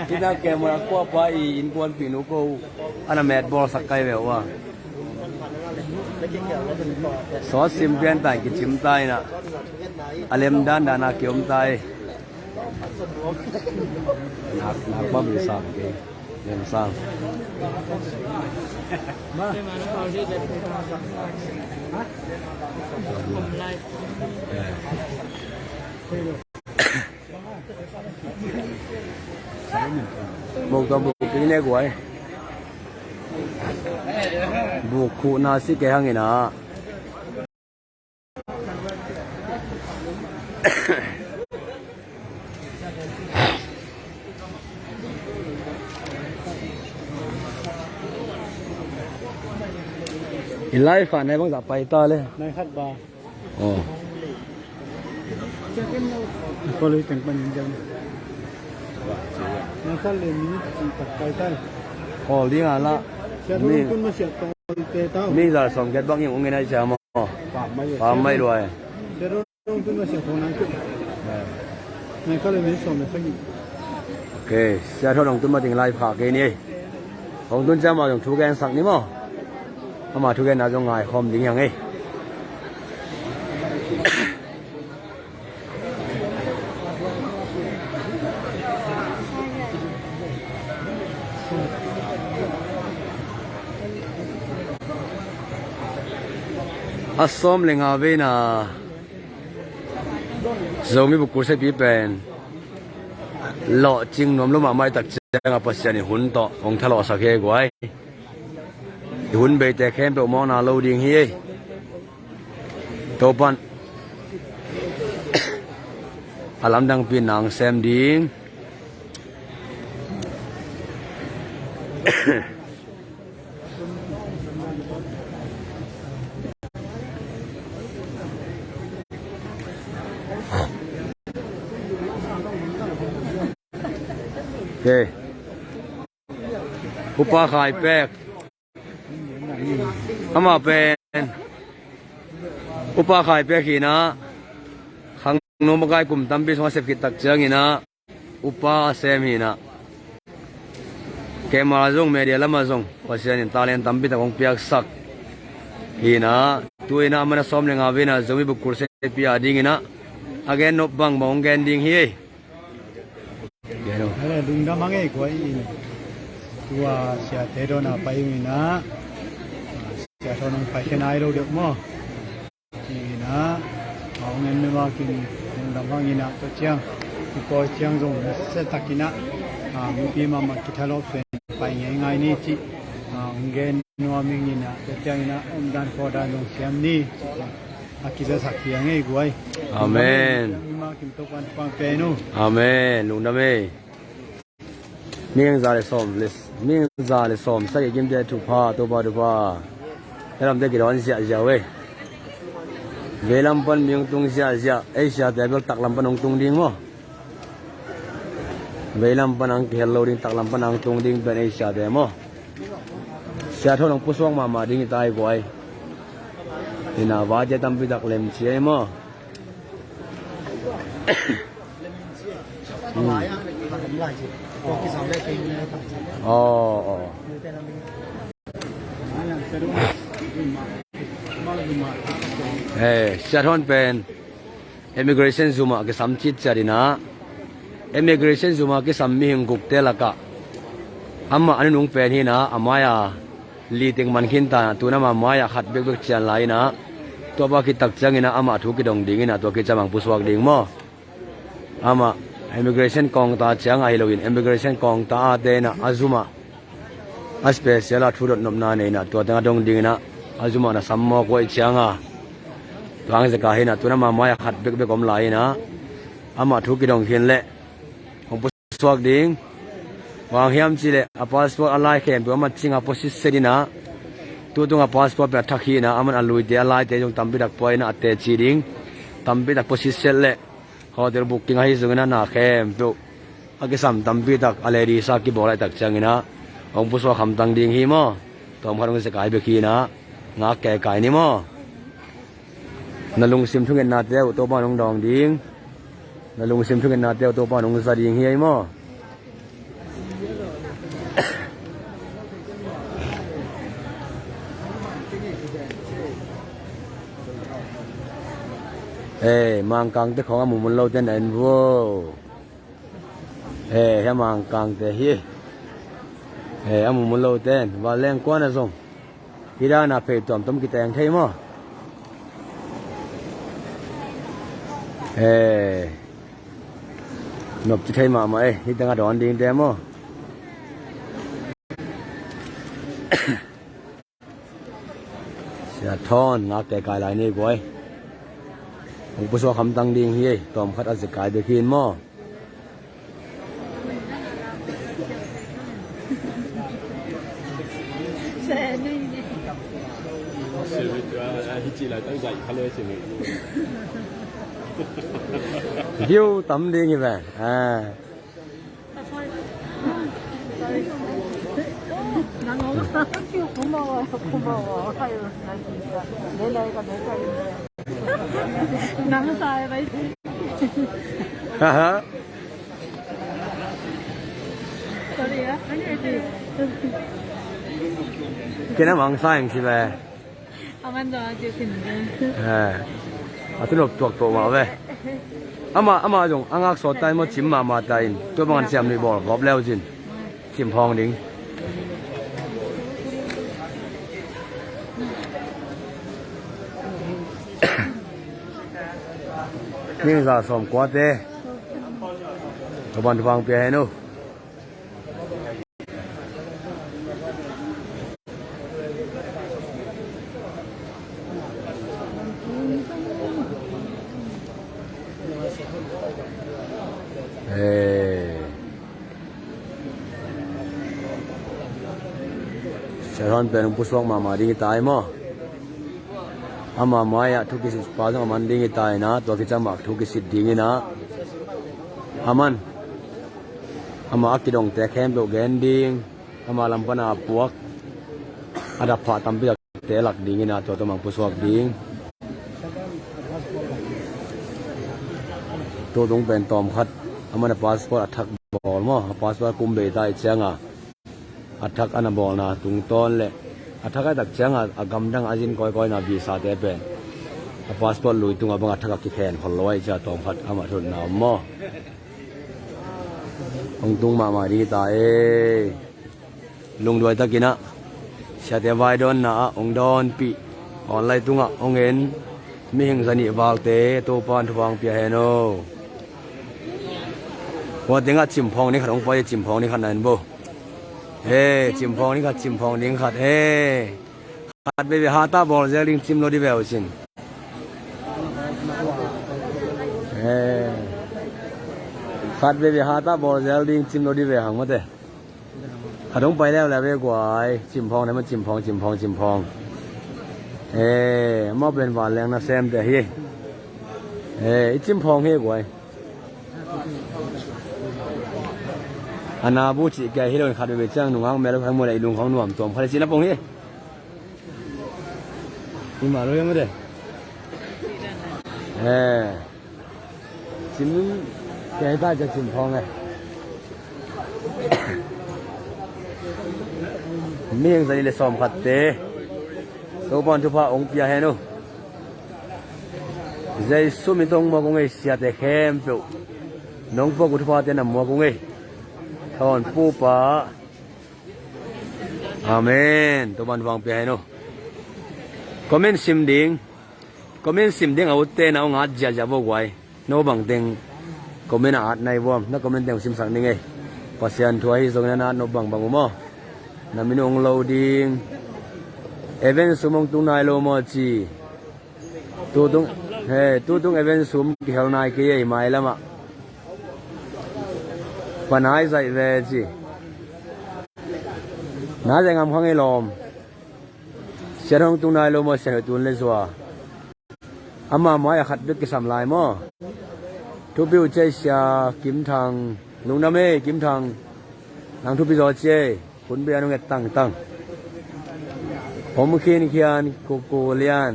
ที่นั่นแกมาควบไปอินกวนปีนุกูอันนั้นแมทบอลสักไกลแบบว่าซอสซิมเพียนแต่กิจิมไตน่ะอเลมด้านดานาเกียมไตนักบ้ามีสามเกมเรียนสร้างบุกตัวบุกที่นี่กูไอ้บุกคู่นาสิแกหังไงนะอีไลฟ์ฝันในบ้างจะไปต่อเลย ในคัดบา โอ้ ก็เลยแต่งเป็นยังไงในคัดเลยมีจีบไปใต้ พอเลี้ยงอะไรละ เสียทุนคุณมาเสียตรงเตะเต้า มีจะส่งเก็ตบ้างยังองค์เงินได้ใช่ไหม ฝากไม่ ความไม่รวย เดี๋ยวลงทุนมาเสียของนั้นขึ้นในคัดเลยมีส่งมาสักกี่ โอเคเสียเท่าลงทุนมาถึงไลฟ์ผ่าเกนี่ลงทุนจะมาถึงทุกแกนสักนี่มั้งถ้ามาทุกแกนน่าจะง่ายคอมดิ้งยังไงอัสสอมเลงอาเวน่าจะมีบุคคลเสพีเป็นหล่อจริงน้อมลงมาไม่ตัดเจงอาปัสยานิหุ่นต่อองทะเลาะสักแค่กว่าหุ่นเบย์แต่แค่ไปมองหน้าเราดิ่งเฮ้ยตัวปันอาลัมดังปีนางแซมดิ่งโอเคอุปาขายแป๊กเข้ามาเป็นอุปาขายแป๊กหินะขังโนมกายกลุ่มตั้มปีสองเสพกิจตักเจงินะอุปาเซมหินะแกมาจงเมียละมาจงว่าเสียนินตาเลนตั้มปีตะกงเปียกสักหินะตัวอินะมันซ้อมเลงอาวินะจงมีบุคคลเสพปีอาดิ่งนะอาแกนนบบังบงแกนดิ่งเฮ้ยอะไรดุงดำมังเอกไว้ตัวเสียเทโดนาไปมีนะเสียทอนไปแค่ไหนเราเด็กมั้งนี่นะ na ông em mà kinh ông đam vang ina to chiang thì coi chiang rong sẽ takina mi pi mà kita lop sen pai ngai ni chi ông gen nuo ming ina to chiang ina ông dan ko dan long siam ni akiza sakya ngai guai Amen. ma kim to pan pang pe nu Amen. Lung đam ê. Miếng ra để xóm list. Miếng ra để xóm sai kim để chụp ha tô ba cái làm để cái đó anh sẽ giàu ấy. Về làm pan miếng tung sẽ ấy sẽ để việc tắc làm pan ông tung điên mà. Về làm pan ang hello điên tắc làm pan ang tung điên bên ấy sẽ để mà. Sẽ thôi ông pusuang mà điên tai quay. Thì nào vài giờ tâm bị tắc làm chi mà. Oh. Sẽ thon pen immigration zuma cái sắm chít chả đi na immigration zuma cái sắm mi hình cục tê là cả amma anh nung pen hi na amaya li ting man khin ta tu na ma maya khat bek bek chan lai na to ba ki tak chang ina ama thu ki dong ding ina to ki chamang puswak ding mo ama immigration kong ta chang ai loin immigration kong ta de na azuma a special a thu dot nom na ne na to ta dong ding na azuma na sammo ko chang a gang se ka he na tu na ma maya khat bek bek om lai na ama thu ki dong khin le ong puswak ding wang hiam chi le a passport alai khem tu ma chinga posis sedina tu tunga passport pe thakhi na aman alui te alai te jong tambi dak poi na ate chi ding tambi dak posis sel le hotel booking hi zungna na khem tu agisam tambi dak aleri sa ki bolai tak changina ong puswa kham tang ding hi mo tom harong se kai be khi na nga ke kai ni mo nalung sim thungen na te to ba nong dong ding nalung sim thungen na te to ba nong sa ding hi ai mo mang càng tới khó mùng lâu tên anh vô he mang càng tới hi mùng lâu tên và lên quan là xong khi ra là phải tóm tóm cái tiền thấy mà nộp chỉ thấy mà ấy thì đang đón đi đem mà sẽ thon ngã cái lại này coi ông bố khám tăng điên hi tóm khát ăn cái được hiền mò view tắm đi như vậy nắng sai vậy ha sorry á cái nó bằng sai không chị về ông anh rồi chịu khỉnh tôi nộp thuộc tổ mà về ama dùng ăn ác sốt tay mà chìm mà tay tôi bằng xem đi bỏ góp leo chín chìm phong đỉnh nhưng giờ xóm quá tê các bạn vàng bia hết đâu sẽ hơn bên pusong mà đi tay mà ama maya thu ki pa jong man ding tai na to ki chama thu ki sit ding na aman ama ki dong te khem do gen ding ama lampana puak ada pha tam bi te lak ding na to mang puswak ding to dong ben tom khat amana passport athak bol mo passport kum be tai changa athak ana bol na tung ton le athaka tak changa agam dang ajin koi na visa te pen passport lui tunga banga thaka ki khen kholoi cha tom phat ama thon na mo ong tung ma ri ta lung doi takina cha te vai don na ong don pi online tunga ong en มีหิงสนิบาลเตตัวปอนทวงเปียเฮโนว่าเด็กจิมพองนี่ขัดองไปจิมพองนี่ขัดนั่นบ่เฮ้จิมพองนี่ขัดจิมพองนี่ขัดเฮ้ขัดไปหาตาบอลเจลิงจิมโลดีเบลชินเฮ้ขัดไปหาตาบอลเจลิงจิมโลดีเบลหังมาเต้ขัดองไปแล้วแหละเว้ยกว่าจิมพองนี่มันจิมพองมอเป็นหวานแรงนะแซมแต่เฮ้จิมพองเฮ้กว่าอันนาบูจิแกฮิโร่ขัดไปจ้างหนุ่มแม่ลูกทั้งหมดไอ้ลุงของหนุ่มตัวพอได้สินะปงเฮ้นี่มารู้ยังไม่ได้จิมแกให้ตาจะจิมพองไงมีอย่างไรเลยซ้อมขัดเตะตัวบอลทุพะองค์เปียเฮโนใจสุมิตรงมัวกงเอเสียแต่เข้มเปล่าน้องพวกทุพะเตนมัวกงเอทอนปูปะอาเมนตัวบอลวางเปียเฮโนคอมเมนต์ซิมดิ้งเอาเตนเอางัดจะบอกไว้โนบังเต็งคอมเมนต์อาดในวอมนักคอมเมนต์เต็งซิมสังนี่ไงปัสยันทัวร์ที่ส่งนั้นโนบังอุโมนามินองโลดิ้งเอเวนสุมงตุนายโลมอจีตัวตุงเอเวนสุมที่เขานายกี่ยังไม่ละมะปัญหาใส่เวจีน่าจะงามข้างไอ้ลมเสียงตุนายโลมอเสียตุนเลสัวอามาหมายขัดดึกกิสามลายมั้งทุบบิวเจเสียกิมทางลุงน้ำเมกิมทางนางทุบบิวเจคุณเบียร์นุ่งเอ็ดตั้งผมเขียนโกเลียน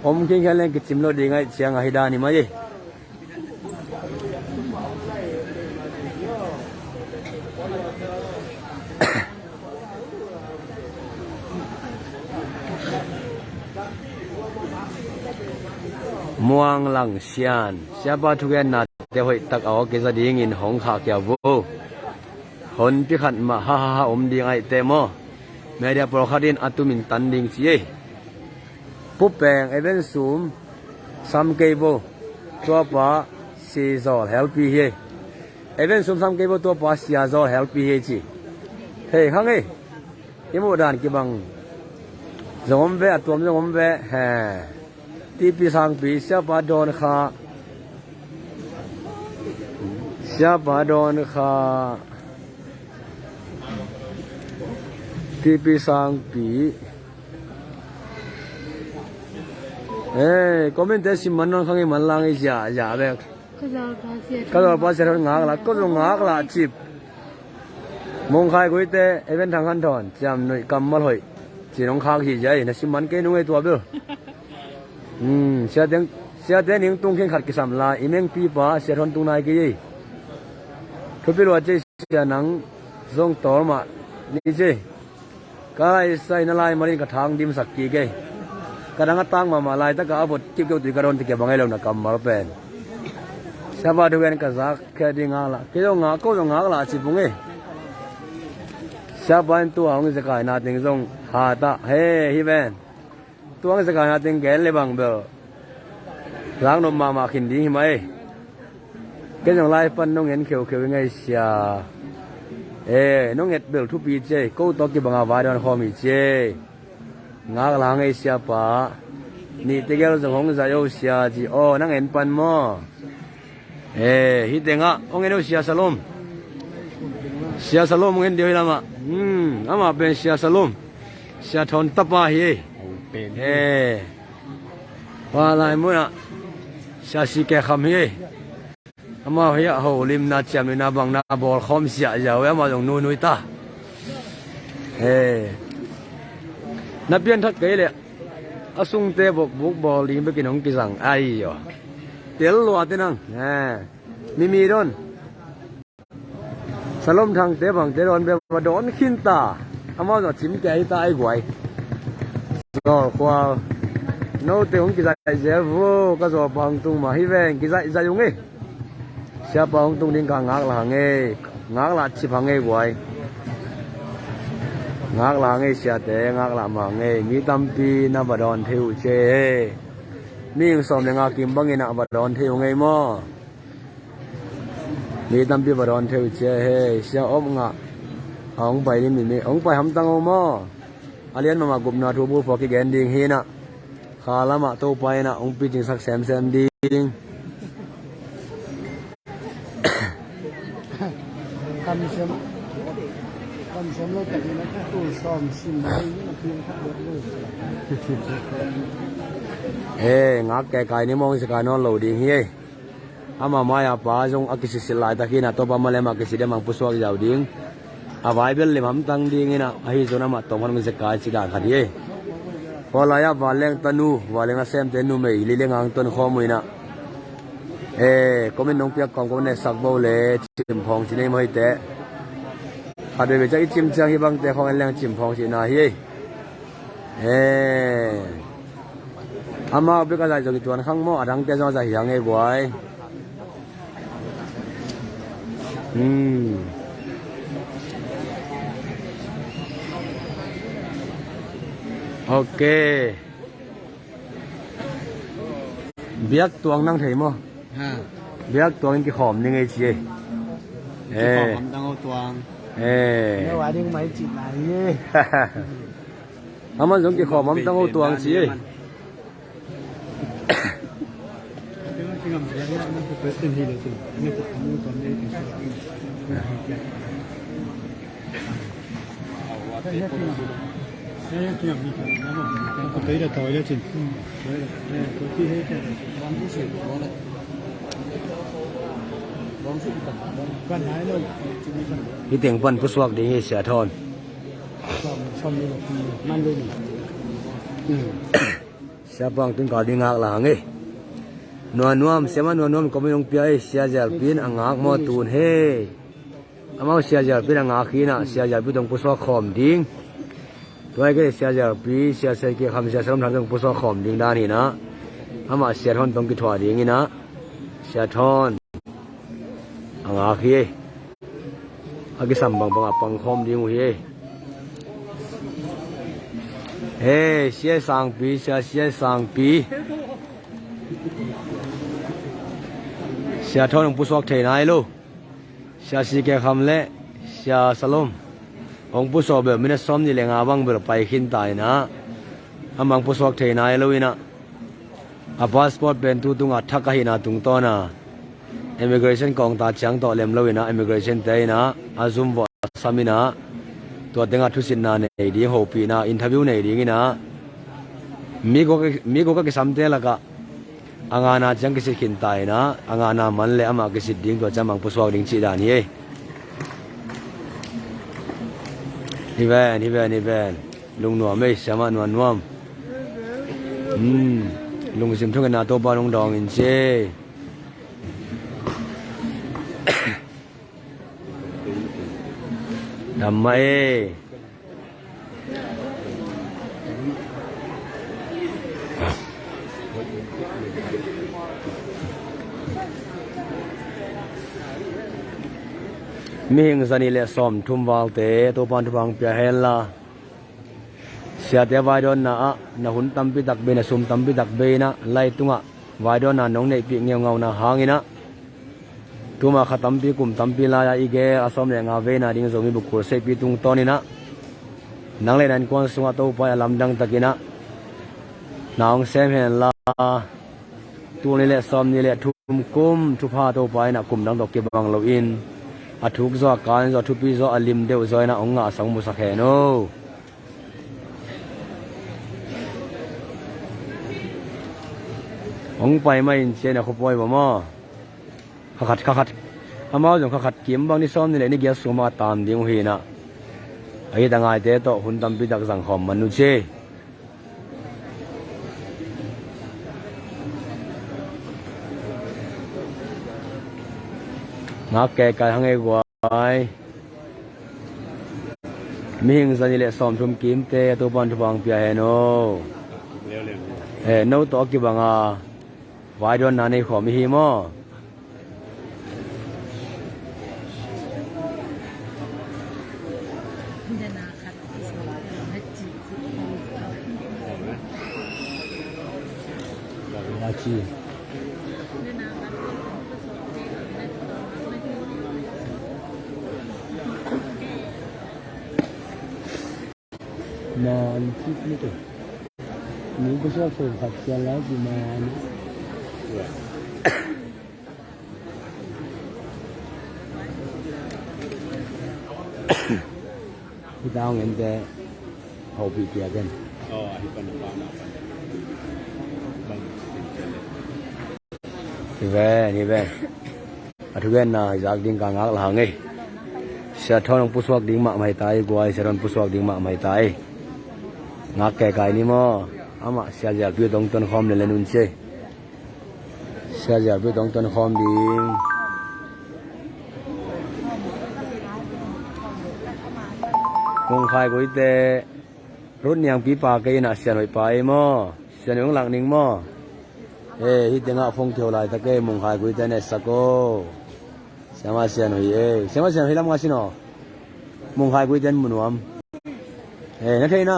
ผมเขียนเล่นกิจจิมโลดีไงเสียงอาฮิดานี่มาจีม่วงหลังเชียนเสียบาทุกอย่างนัดเดี๋ยวให้ตักเอาเกษดีงินของข้าเกี่ยวบูคนพิขันมาฮ่าอมดีไงเตมอเมื่อเดียโปรคาดินอัตุมินตันดิงซีปุ๊บแปงเอเวนซูมซัมเกโบตัวป้าซีซอลเฮลปีเฮเอเวนซูมซัมเกโบตัวป้าซีซอลเฮลปีเฮจีเฮ้ข้างเอ้ยมูดานกี่บังจงอมเวอตัวจงอมเวเฮที่ปีสังปีเสียบาดอนขาที่ปีสังปีคอมเมนต์สิมันนอนข้างนี้มันลังอีจ่าแบบก็เราภาษาทางงากละก็ต้องงากละจิบมองใครกุยเตะเอเวนทางขันถอนจำหน่อยกำมาเลยจีน้องข้างที่ใจนะสิมันเกนุ่งไอตัวเบลเสียเต็งตุ้งเข่งขัดกิสามลาอีเมงปีป้าเสียทนตุ้งนายกี่ทุบไปรัวเจเสียนังทรงต่อมานี่เจก็ไอ้ใส่นาลายมารินกระถางดิมสักกี่เกกระดังตั้งมาลายตะกะอาบดจิ๊บเกี่ยวตีกระโดนตีเก็บบังไงเราหนักกำมาเป็นเสียบาดูกันกระซักแค่ดิ่งละเกี่ยวงาก็ต้องงาละสิบุ้งเสียบานตัวของสกายนาติงทรงหาตาเฮ้ฮิเวนตัวของสกายนาติงแกนเลยบังเบลล้างนมมาขินดีไหมก็ยังไล่ปั้นน้องเห็นเขียวยังไงเสียน้องเห็ดเบลทุบีเจก็ตอกีบังอาวาดอนคอมีเจงากลางไอเสียป่านี่เตะเราจะหงจะโยเสียจีโอ้นั่งเห็นปั้นมั้งฮิตเองอ่ะองเห็นเสียสลมมึงเห็นเดียวละมั้งอามาเป็นเสียสลมเสียทอนตับมาเฮ้ว่าอะไรมั้งอ่ะเสียสิแกคำเฮ้อามาเฮียโหลิมนาเจียมนาบังนาบอลคอมเสียยาวอามาตรงนู้นตานับเพียนทักเกยเลยอาสุงเตะบุกบอลลิมไปกินของกิสังไอ้ยอเตลลัวเตนังมีโดนสลมทางเตะบังเตะโดนแบบว่าโดนขินตาอามาจะจิ้มแกตาไอ้กวยก็กว่าโน้ตเตะของกิสังเจ้าฟูก็จะบังตุงมาฮิเวงกิสังจะยุ่งเสียบองตุงดิ้งกางากหลังงากหลังชิบหางกวยงากหลังเสียแต่งากหลังมังมีตั้มปีนับดอนเทวเช มีสอมยังอากิมบังอินะบดอนเทวไงมอมีตั้มปีบดอนเทวเชเฮเสียอมงะองไปนี่มีองไปทำตังอมออาเลียนมากุมนาทูบูพอกิแกนดิ้งเฮนะขาละมาโตไปนะองปีจิงสักแซมดิ้ง คำเสริมเราแต่ยังไม่ตู้ซ้อมสิ่งใดเพียงแค่รถลูก ngak ke kai ni mong saka no lo ding hi ama maya pa jong akisi silai ta kina to pa male ma kisi de mang puswak jaw ding a vai bel lim ham tang ding ina a hi zona ma to man se kai chi da khadi hola ya waleng tanu waleng a sem te nu me li le ngang ton kho muina komen nong pia kong kon ne sak bo le chim phong chi nei mai te a de be cha chim chang hi bang te khong leng chim phong chi na hi ama be ka lai jogi tuan khang mo adang te jo za hiang e boy okay biak tuang nang thei mo ha biak tuang ki khom ni ngai chi ผมตั้งตัวไม่ว่าดิ้งไม่จิตไหน ama jong ki khom am tang o tuang chi hi teng pan puswak ding hi sia thon sia bang tin ka ding ak la nge nuam sema nuam ko minong pia e sia jar pin angak mo tun he amao sia jar pin angak khina sia jar pi dong puswak khom ding toy ke sia jar pi sia sai ke kham sia sam thang dong puswak khom ding da ni na ama sia thon tong ki thwa ding ina sia thon angak hi agi sambang bang apang khom ding hi sia sang pi sia sang pi sia thon ong puswak thei nai lo sia si ke kham le sia salom ong puso be mina som ni lenga bang ber pai khin tai na amang puswak thei nai lo ina a passport ben tu tunga thaka hi na tung to na immigration kong ta chang to lem lo ina immigration te na azum wa samina to tenga thusin na nei di ho pi na interview nei ding ina mi go ka samte laka angana jang kisi kintai na angana manle ama kisi ding to chamang puswak ding chi dan ye ni ben lung nuam me sama nuam lung sim thung na to ba long dong in che Damai Ming zani le som thum wal te to pan thwang pya hen la sia te vai don na hun tam pi dak be na sum tam pi dak be na lai tunga vai don na nong nei pi ngeu ngau na hangina tuma khatam pi kum tam pi la ya ige asom le nga ve na ding zo mi bu ko se pi tung to ni na nang le nan kwang sunga to pa lam dang takina naung sem hen la tu ni le som ni le thum kum thu pha to pa na kum dang dok ke bang lo in a thuk zo kan zo thu pi zo alim deu zo na ong nga sang mu sa khe no ong pai mai in che na kho poi ba ma khakat amao jong khakat kim bang ni som ni le ni gya suma tam ding hi na ai da ngai te to hun tam pi dak jang khom manu che ngak ke kai hang e gwai ming zani le som thum kim te to ban thwang pya he no no to ki banga vai don na nei khom hi mo chi mà chip như thế nếu có số phù hợp cho lá gì mà kita ngente hobi dia kan Oh, ahi panapana. ni ve athugen na jak ding ka ngak la ngai sia thon puswak ding ma mai tai gwai seron puswak ding ma mai tai ngak ke kai ni mo ama sia ja pi dong ton khom le lenun che sia ja pi dong ton khom ding mong khai goi te rốt nhang pi pa ke na sia noi pa e mo sia nong lang ning mo hi tenga phong theu lai ta ke mong khai goi te ne sako sama sia noi sama sia hilam nga sino mong khai goi ten munuam na thei na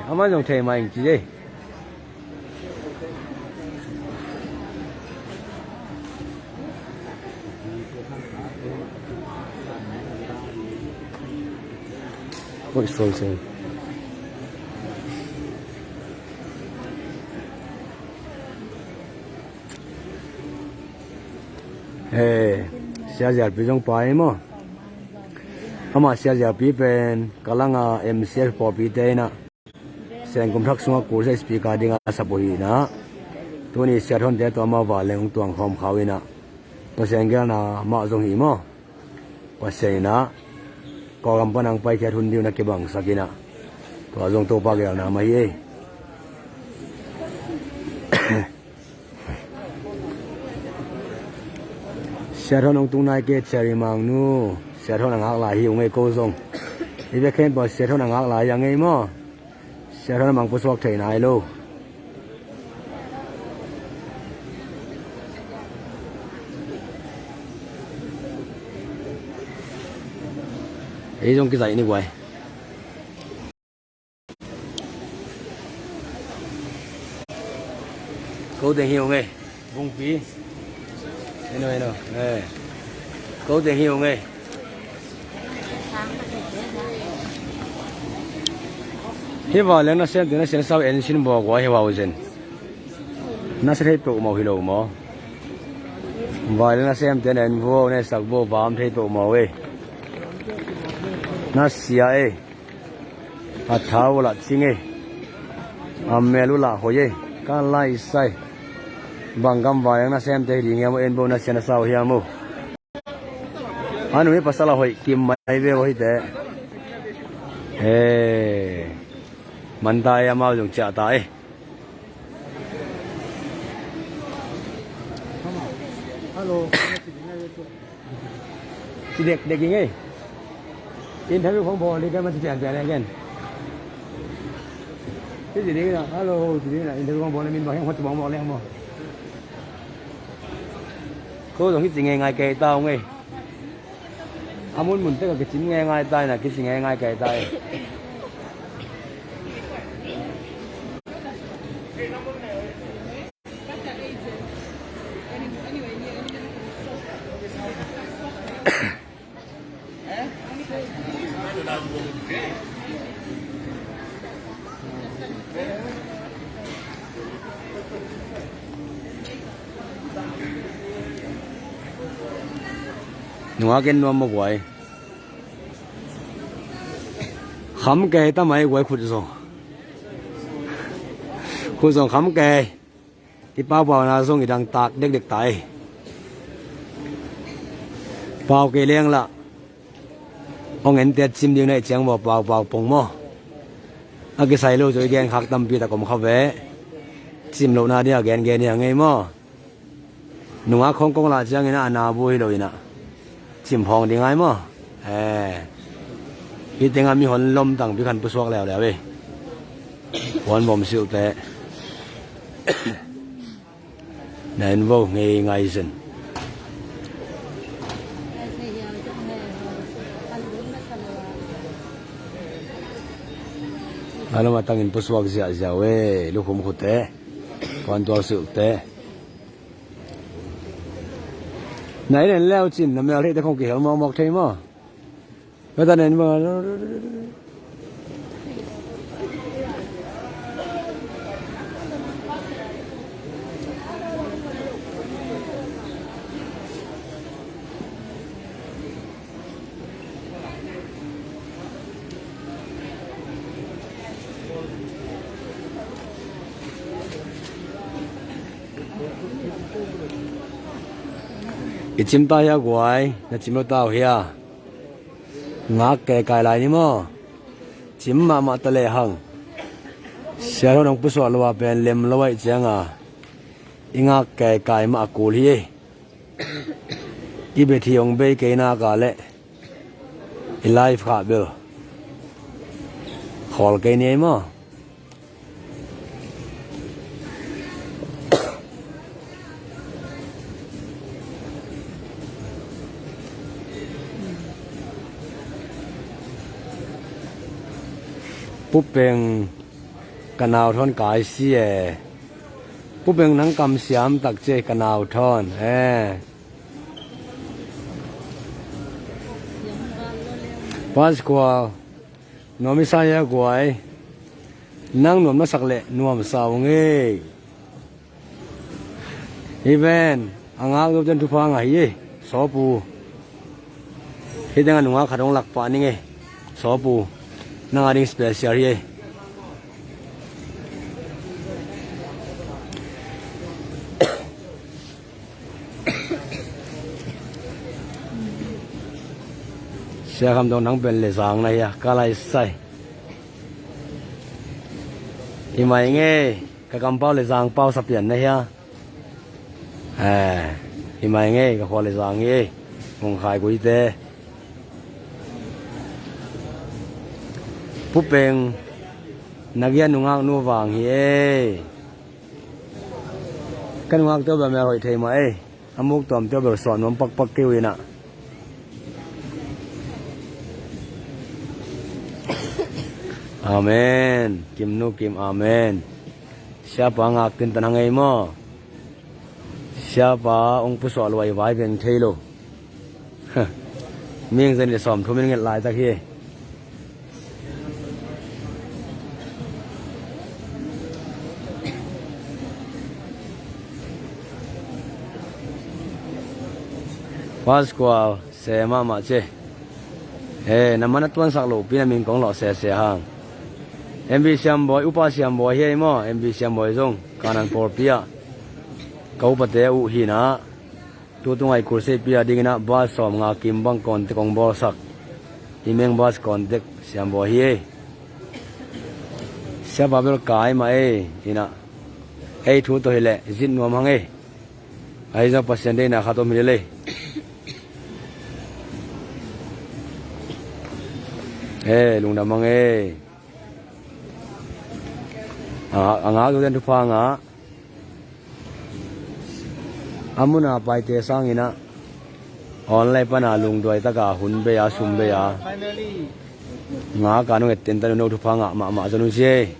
ama jong thei mai chi je What is frozen? Sia jar pi jong pai mo. Ama sia jar pi pen kalanga MCF po pi te na. Sen kum thak sunga kur se speaker dinga sapoi na. Tuni sia thon te to ma wa leng tuang khom khawina. Paseng gel na ma jong hi mo. Paseng na có làm panang pai khe thun diu na ke bang sakina to jong to pa gel na mai e sharon ong tung nai ke cheri mang nu sharon ang hak la hi ong e ko jong i be khen bo sharon ang hak la yang e mo sharon mang pu sok thei nai lo ấy trong cái giày này quay cố tình hiểu nghe vùng phí đây nào này cố tình hiểu nghe hi vào lên nó xem thì nó sẽ sau em xin bỏ quá hi vào dần nó sẽ thấy tụ màu hi lầu mỏ vào lên nó xem thì em vô này sạc vô vám thấy tụ màu ấy na sia a thau la chinge amelu la hoye ka lai sai bangam wayang na sem te ri ngam en bo na chen sao hiamu anu me pasala hoi kim mai ve hoi te manda ya ma jong cha ta Hello. Chị đẹp đẹp gì interviewของผมนี่ก็มันจะเปลี่ยนแปลงกันที่สินี่นะฮัลโหลสินี่นะอินเทอร์วิวของผมนี่มีบอกให้คนจะบอกแล้วมั้งเขาต้องคิดสิ่งง่ายๆแก่ตายไงอามุนมุนเต้ก็คิดสิ่งง่ายๆตายนะคิดสิ่งง่ายๆแก่ตายหนูว่ากินนวมมาบ่อยขำแก่ตั้งไม่ไหวขุดส่งขำแก่ที่ป้าบอกนะส่งอีดังตากเด็กๆตายเปล่าเกลี้ยงละเอาเงินเตียชิมเดียวในเชียงบอกเปล่าปงหม้ออากิใส่โลจอยแกงขักตำปีตะกมข้าวแวะชิมโลนาเดียแกนเนี่ยไงหม้อหนูว่าของกงลาเชียงนี่นะนาบุยเลยนะชิมพองดีไงมั้งพี่เต็งมีหอนลมต่างพี่คันผู้สวกแล้วเว้ยหอนบ่มสิวแต่เน้นว่าไงสิน ano matangin puswag siya siya we lukum khute kon to su te nãy đến leo chín là mèo thế ta không kiểu mò mọc thấy mà người ta đến mà ít chim ta ya quái là chim nó tao hia ngã kề cài lại đi mà chim mà ta lệ hằng xe nó đang bứt xóa loa bên lem loa vậy chăng à ngã kề cài mà cù hi đi về thì ông bé cái na cả lệ life khác bơ khỏi cái này màปุ๊บเป็นกันาวท่อนกายเสียปุ๊บเป็นนังกำเสียมตักเจกันาวท่อนปัสกว่าน้องมิสายกวยนั่งหนุ่มนักสักเละนุ่มสาวเงี้ยอีเวนอ่างก็จนทุพังไงยี่สอปูที่denganนุ่งขาดองหลักปานี่ไงสอปูnang ading special ye sia kham dong nang ben le sang na ya ka lai sai hi mai nge ka kam pau le sang pau sap pian na ya hi mai nge ka kho le sang ye mong khai ko iteปุ๊บเป็นนักเรียนนุ่งอ่างนุ่งวางเฮ้กันนุ่งอ่างเต้าแบบไม่อร่อยเทมาอามุกตอมเต้าแบบสอนมันปักกิ้วน่ะอาเมนกิมนุกิมอาเมน siapa ngakin tanang ay mo siapa ong puso alway vai ben thelo miếng dân để xòm thôi mình lại ta kia Pascual se mama che namana tuan sak lo pina min kong lo se hang MB siam boy upa siam boy he mo MB siam boy zong kanan por pia kau pate u hi na tu tungai kurse pia dingna ba som nga kim bang kon te kong bol sak imeng bas kon te siam boy he sia babel kai ma ina thu to hele jin nom hang ai za pasien de na khato milele lung damang anga ko den thupa nga amuna pai te sangina online pana lung doi taka hun be ya sum be ya nga kanu etten tan no thupa nga ma janu je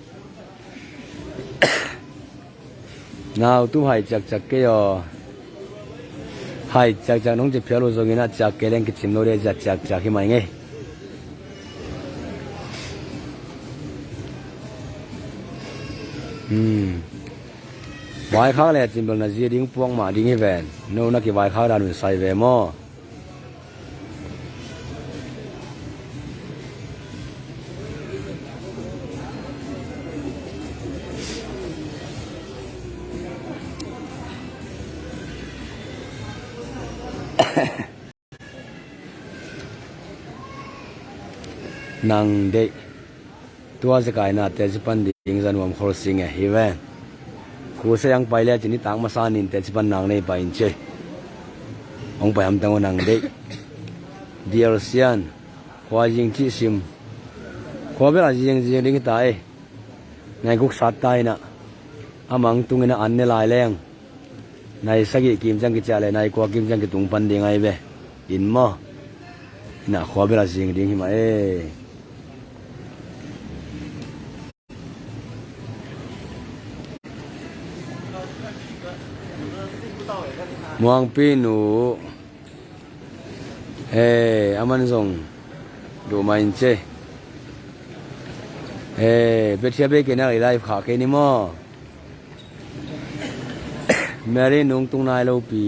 now tu hai chak ke yo hai chak nong je phelo zongina chak ke len ki chim no re chak hi mai nge vài khác là chỉ là gì đinh buông mà đinh về nô nó cái vài khác là mình xài về mò năng đấy tua sẽ cái nào để chụp đinh dân làm khổ sinh hi về cú sẽ yang pai le chini tang masanin te chipan nang nei pain che ong pai ham tang nang de dear sian khwa jing chi sim khwa bela jing ding ta nai guk sat tai na amang tungina an ne lai leng nai sagi kim jang ki chale nai kwa kim jang ki tung pan ding ai be in mo na khwa bela jing ding hi ma มวงปีหนูอามันส่งดูมาอินเจเบทียเบกินอะไรไลฟ์ขาเกนิมอแมรี่นุ่งตุงนายเราปี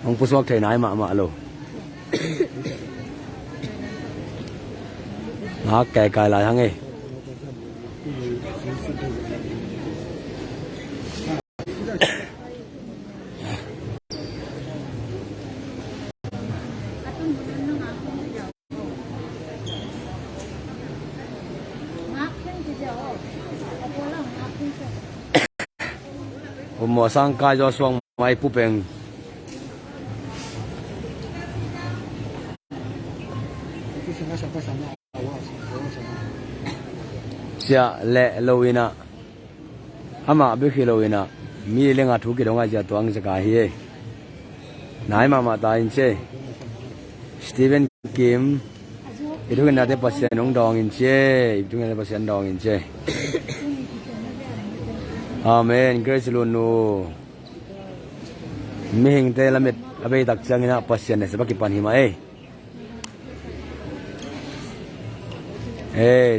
องผู้สวกเทนายมาโลนักแก่กายหลายทั้งผมหมอสร้างกายจะสวงไม้ผู้เป็นเสียเละโลวินะอามาบิคิโลวินะมีเรื่องอาทุกิดงอาจะตัวอังจะกาฮีนายมาตายอินเชสตีเวนคิมอีทุกคนน่าจะพัฒนาน้องดองอินเชอีทุกคนน่าจะพัฒนาดองอินเชอาเมนเกรซลูนูมีหิงเตลมิดอเบยตักจังนะพัฒนาสบักปันหิมา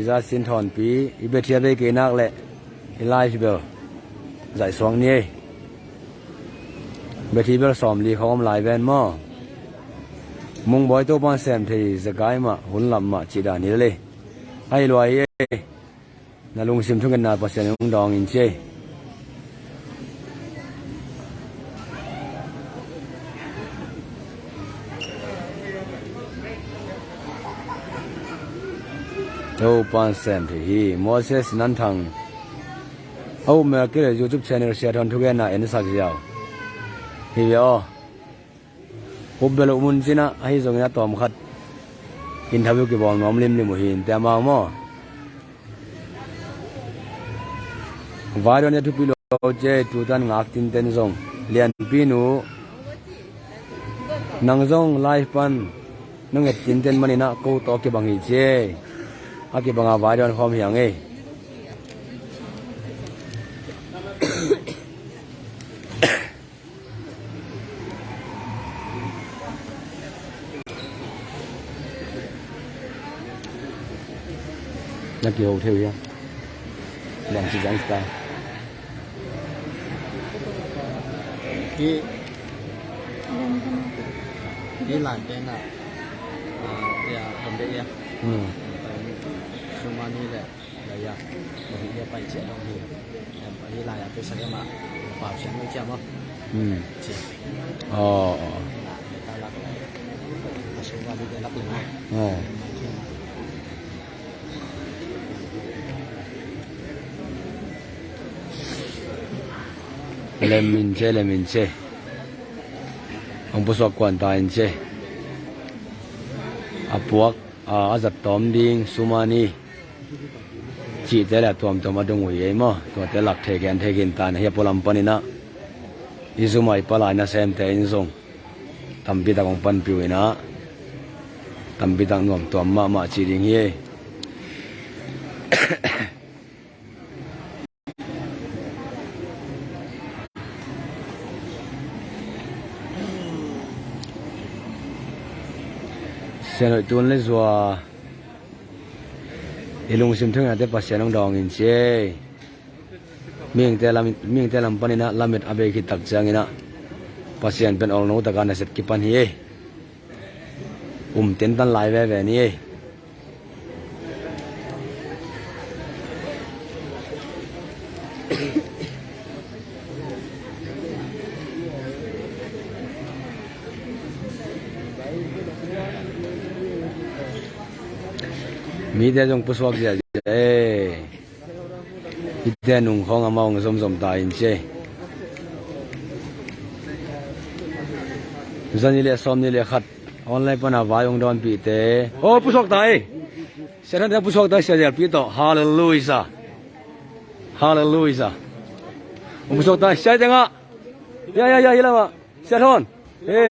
จะสินทอนปีอีเบทียเบกินักเละอีไลฟ์เบลใจสวงนี้เบทีเบลสอมลีเขาอมลายแวนมอมุงบอยตัวบ้านแซมที่สกายมาหุ่นลำมาจีดานี่เลยให้รวยนาลุงซิมทุกกันนาพัฒนาน้องดองอินเชโอ้ปานเซมที่มอเสสนันทังเอาเมื่อกี้ยูทูบช่องเชียร์ทอนทุกอย่างน่ะเอ็นสักยาวฮีเวอผมเบลมุนสินะให้ส่งนะตัวมขัดอินทวิวกี่บอลน้อมลิมลิมุหินแต่มาหม้อวายวันนี้ทุกปีโลเจตุตันงักตินเต็นส่งเลียนปีนูนังส่งไลฟ์ปันนังเอ็ดตินเต็นมันนี่นะกูตอกี่บังฮีเจอากิบังอาไว้ดอนความอย่างนักเกี่ยวเที่ยวยังหลังจากนั้นสตาร์ที่หลานเป็นอ่ะเดี๋ยวผมได้ยังช่วงนี้แหละระยะบางทีไปเจ็ดบางทีบางทีหลายไปสักมาเปล่าเสียงไม่เจ็บมั้งเจ็บอ๋อตาลักช่วงวันที่ได้รับเลยอ๋อเลมินเชองผู้สอบกวนตายเชอาพวกอาจัดตอมดิงสุมานีจีเตล่ตัวมาดงหัวมั้งตัวเตลักเทกินตาเนี่ยพลัมปนินะอิสุมาอิปลายนะเซมเตอินซงตัมปิตากองปันปิวนะตัมปิตากนวมตัวมาจีดิงเฮเสียหน่อยตัวเล็กจัวอีลุงซิมถึงอาจจะปัสเสียน้องดองอินเช่มิ่งแต่ลำปันนะลำเม็ดอาเบกิตักจังอินะปัสเสียนเป็นออกโนตการในเสร็จกิปันเฮเต็นตันลายแว่นี่มีแต่จงผู้สวกเจอีแต่หนุ่งของอามาองสมตายอินเช่จันนี่เลยซ้อมนี่เลยขัดออนไลน์ปนาวายองดอนปีเตโอ้ผู้สวกตายเสียนั้นผู้สวกตายเสียปีโตฮาเลลูยาผู้สวกตายเสียจังอ่ะยาแล้ววะเสียทอนเฮ้ย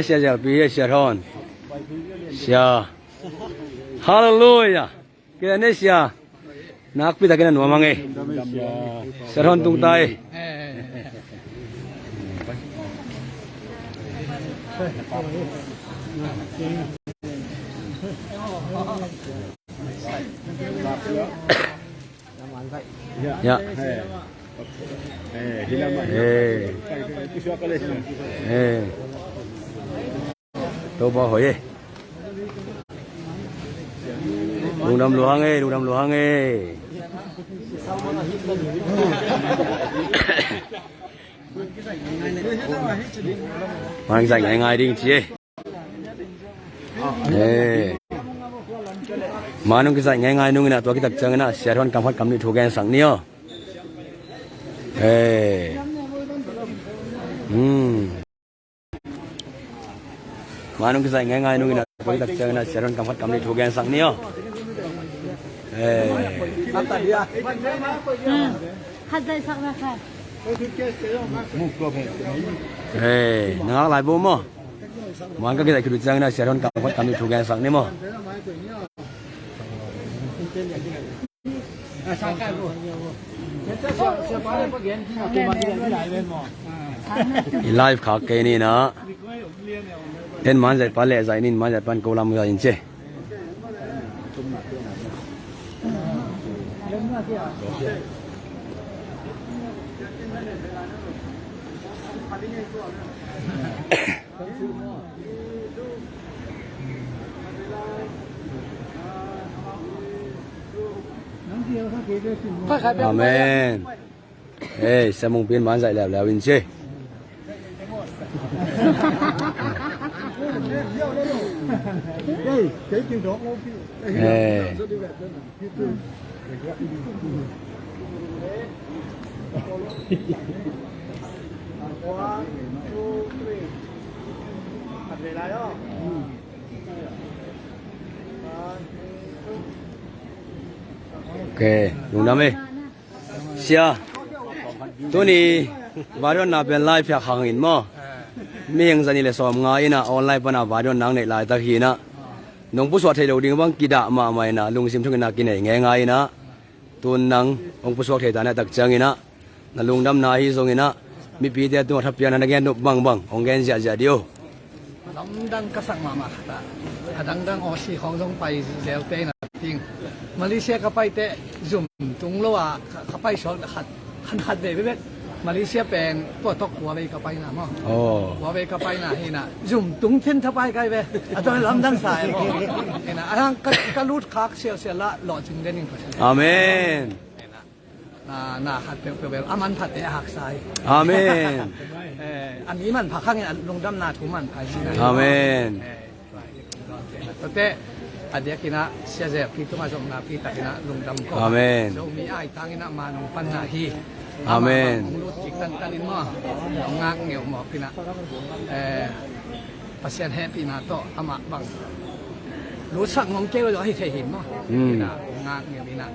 เสียปีเสียทอนเสียฮาเลลูยาแกนี่เสีย nak pi takin nuwa mangai Syathon tung tai ya đâu bao hồi lùng đâm lùa hang mang dành ngay đi chị mà nung cái dành ngay nung nè tôi cái tập chân nè sẽ thon cầm phát cầm đi thu gen sẵn niêu mà nung cái dành ngay nung nè tôi cái tập chân nè sẽ thon cầm phát cầm đi thu gen sẵn niêu nó lại bố mò mà cái này cứ chân nè sẽ thon cầm phát cầm đi thu gen sẵn niêu mò live khá cây này nó đến màn giải phá lệ giải nín màn giải phá câu làm giải chứ Amen. Sẽ mong biến bán dạy lèo in chứ. Ok, đúng lắm ấy. Xia, tôi đi vào đó nạp bên live phải hàng in mà. Mình giờ này là xóm ngay na online bên nào vào đó nắng này lại ta khi na. Nông bút soát thấy đầu tiên bang kida mà mày na lung sim thung na kia này nghe ngay na. Tuần nắng ông bút soát thấy ta na đặc trưng na. Na lung đâm na hi song na. Mi pi dia tu thap pian na gen no bang bang ong gen ja dio. 諗登吉實麻麻得，係等等我是行中幣了低那邊，馬來西亞個幣的 zoom 中咯啊，個幣上核嚟咩？馬來西亞病不過華為個幣嗱麼？哦，華為個幣嗱係嗱 zoom 中天頭幣計咩？啊都係諗登晒喎，係嗱，啊個路卡少啦，落正嘅呢個。阿門。น่าหัดเป็นอามันผัดแต่หักใส่ อาเมน อันนี้มันผักข้างนี้ลงดำนาถุมันผัดสินะ อาเมน แต่อันเดียกินะเสียเสียพี่ตัวมาส่งนาพี่ตักนะลงดำก็ อาเมน เรามีไอ้ตั้งนะมาลงปัญหาฮี อาเมน รู้จิกตันนินมั่งงากเหนียวหมอกพี่นะปัสยันแฮพี่นะโตอามาบังรู้สักงงเจ้าเราให้เธอเห็นมั้งพี่นะงากเหนียวพี่นะ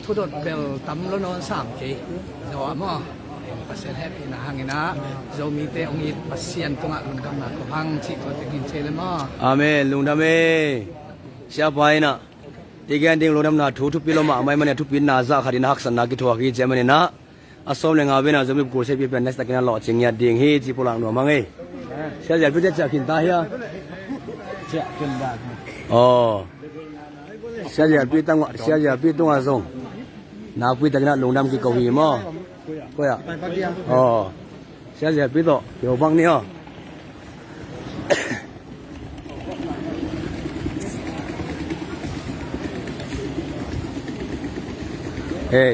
ทุดเบลตั้มแล้วนอน3 กีจะว่ามั้งปัสยันแฮพี่นะหางนะเรามีแต่องค์ปัสยันตรงนั้นลงดำนาก็พังชิตัวตะกินเชลมั้ง อาเมนลุงดำเมเสียไปนะที่แกนดิ้งลุงดำนาทุบปีลมาไม่มันเนี่ยทุบปีนาซาขัดินหักสันนักกิทัวกีเจมันเนี่ยนะอาสมเลงอาเวนะจะมีกุศลเพียเป็นนักสกินหล่อจริงเนี่ยดิ้งฮีจีพลังหนัวมั้งเอ้เสียใจพี่จะกินตาเฮียอ๋อเสียใจพี่ตั้งเสียใจพี่ตั้งอาส่งนาพี่ตะกินลุงดำกิโกฮีมั้งก็อย่าอ๋อเสียใจพี่โตเดี๋ยวบังเนี่ย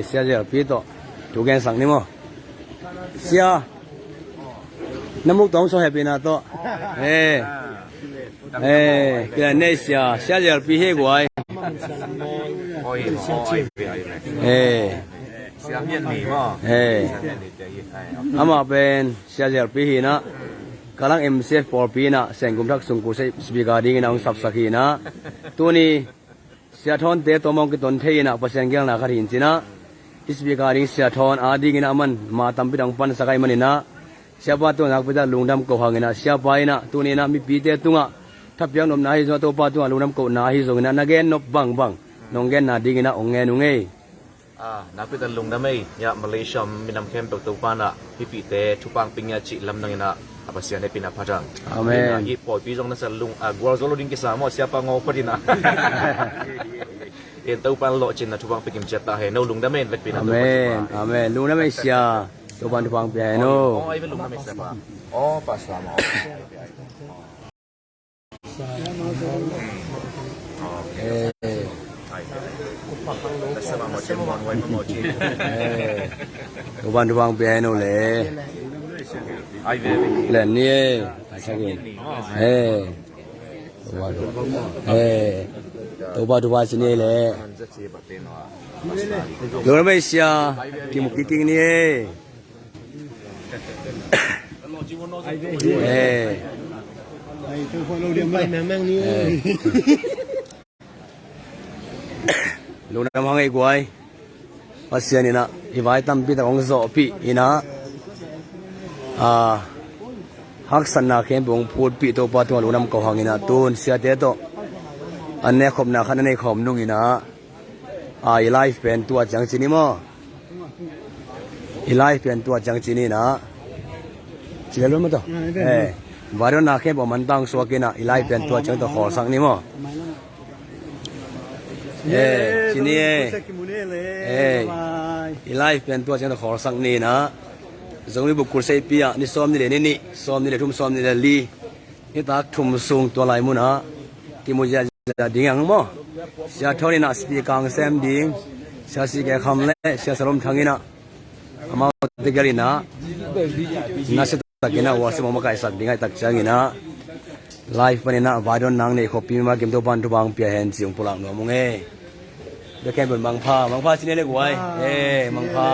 เสียใจพี่โตถูกแกงสั่งนี่มั้งเสียน้ำมุกต้องโซ่ให้เป็นอะไรโตเกิดเนี่ยเสียใจพี่ให้กว่าเสียเมียนหนีมั้งอามาเป็นเสียใจพี่นะกำลัง MCF 4 ปีนะเสียงกุมทักส่งกูใช้สปีกาดิ้งนะองสับสักีนะตัวนี้เสียทอนเตะตัวมองกิตนเทียนะภาษาอังกฤษนะขัดหินสินะสปีกาดิ้งเสียทอนอาดิ้งนะมันมาทำพิธีปันสักไอมันนะเสียป้าตัวนักพิจารลุงดำกูหางนะเสียไปนะตัวนี้นะมีปีเตะตัวอ่ะถ้าเพียงนมนาฮิโซตัวป้าตัวลุงดำกูนาฮิโซนะนักเกนนบบังนองเกนนาดิ้งนะองเงนุงเอ Napi tan lung namay ya Malaysia minam kem tu pana pipi te tupang pingya chi lam nang ina apa siya ne pinapatang. Amen. Ye po pi jong na sa lung gwal zolo ding kisamo siapa ngo pa dina. Ye tau pan lo chin na tupang pikim chata he no lung namay vet pinam. Amen. Amen. Lu na may siya. Tupan tupang piano. Oh ay lung namay siapa. Oh pasama. Sama mo chen mon wai mo chi. Tupan tupang piano le. Ai ve. Lên đi. Sakin. Tupa sini le. Lu na may siya. Kimuk kiking ni. Bay mẹ mang đi. Lu na mga iguay. Pasyan ina. Ibay tampi ta kong zopi ina. Haksan na kem bong put pi to pa to lu nam ko hangina tun sia te to. Anne khom na khan nei khom nung ina. I life pen tua chang chini mo. I life pen tua chang chini na. Chile lu mo to. Baron na kem bo man tang so kina I life pen tua chang to khol sang ni mo. Chini I life pen tua chang to khol sang ni na. Giống như bục sei pia ni som ni le ni som ni le thum som ni le li ni ta thum sung to lai mu na ki mu ja ding ang mo sia thori na spi kang sem ding sia si ke kham le sia salom thangina ama te gali na na se ta kina wa se mo kai sak ding ai tak changina life pani na vadon nang nei khopi ma kem to ban tu bang pia hen chiung pulang no mo nge de kem bon mang pha sine le guai mang pha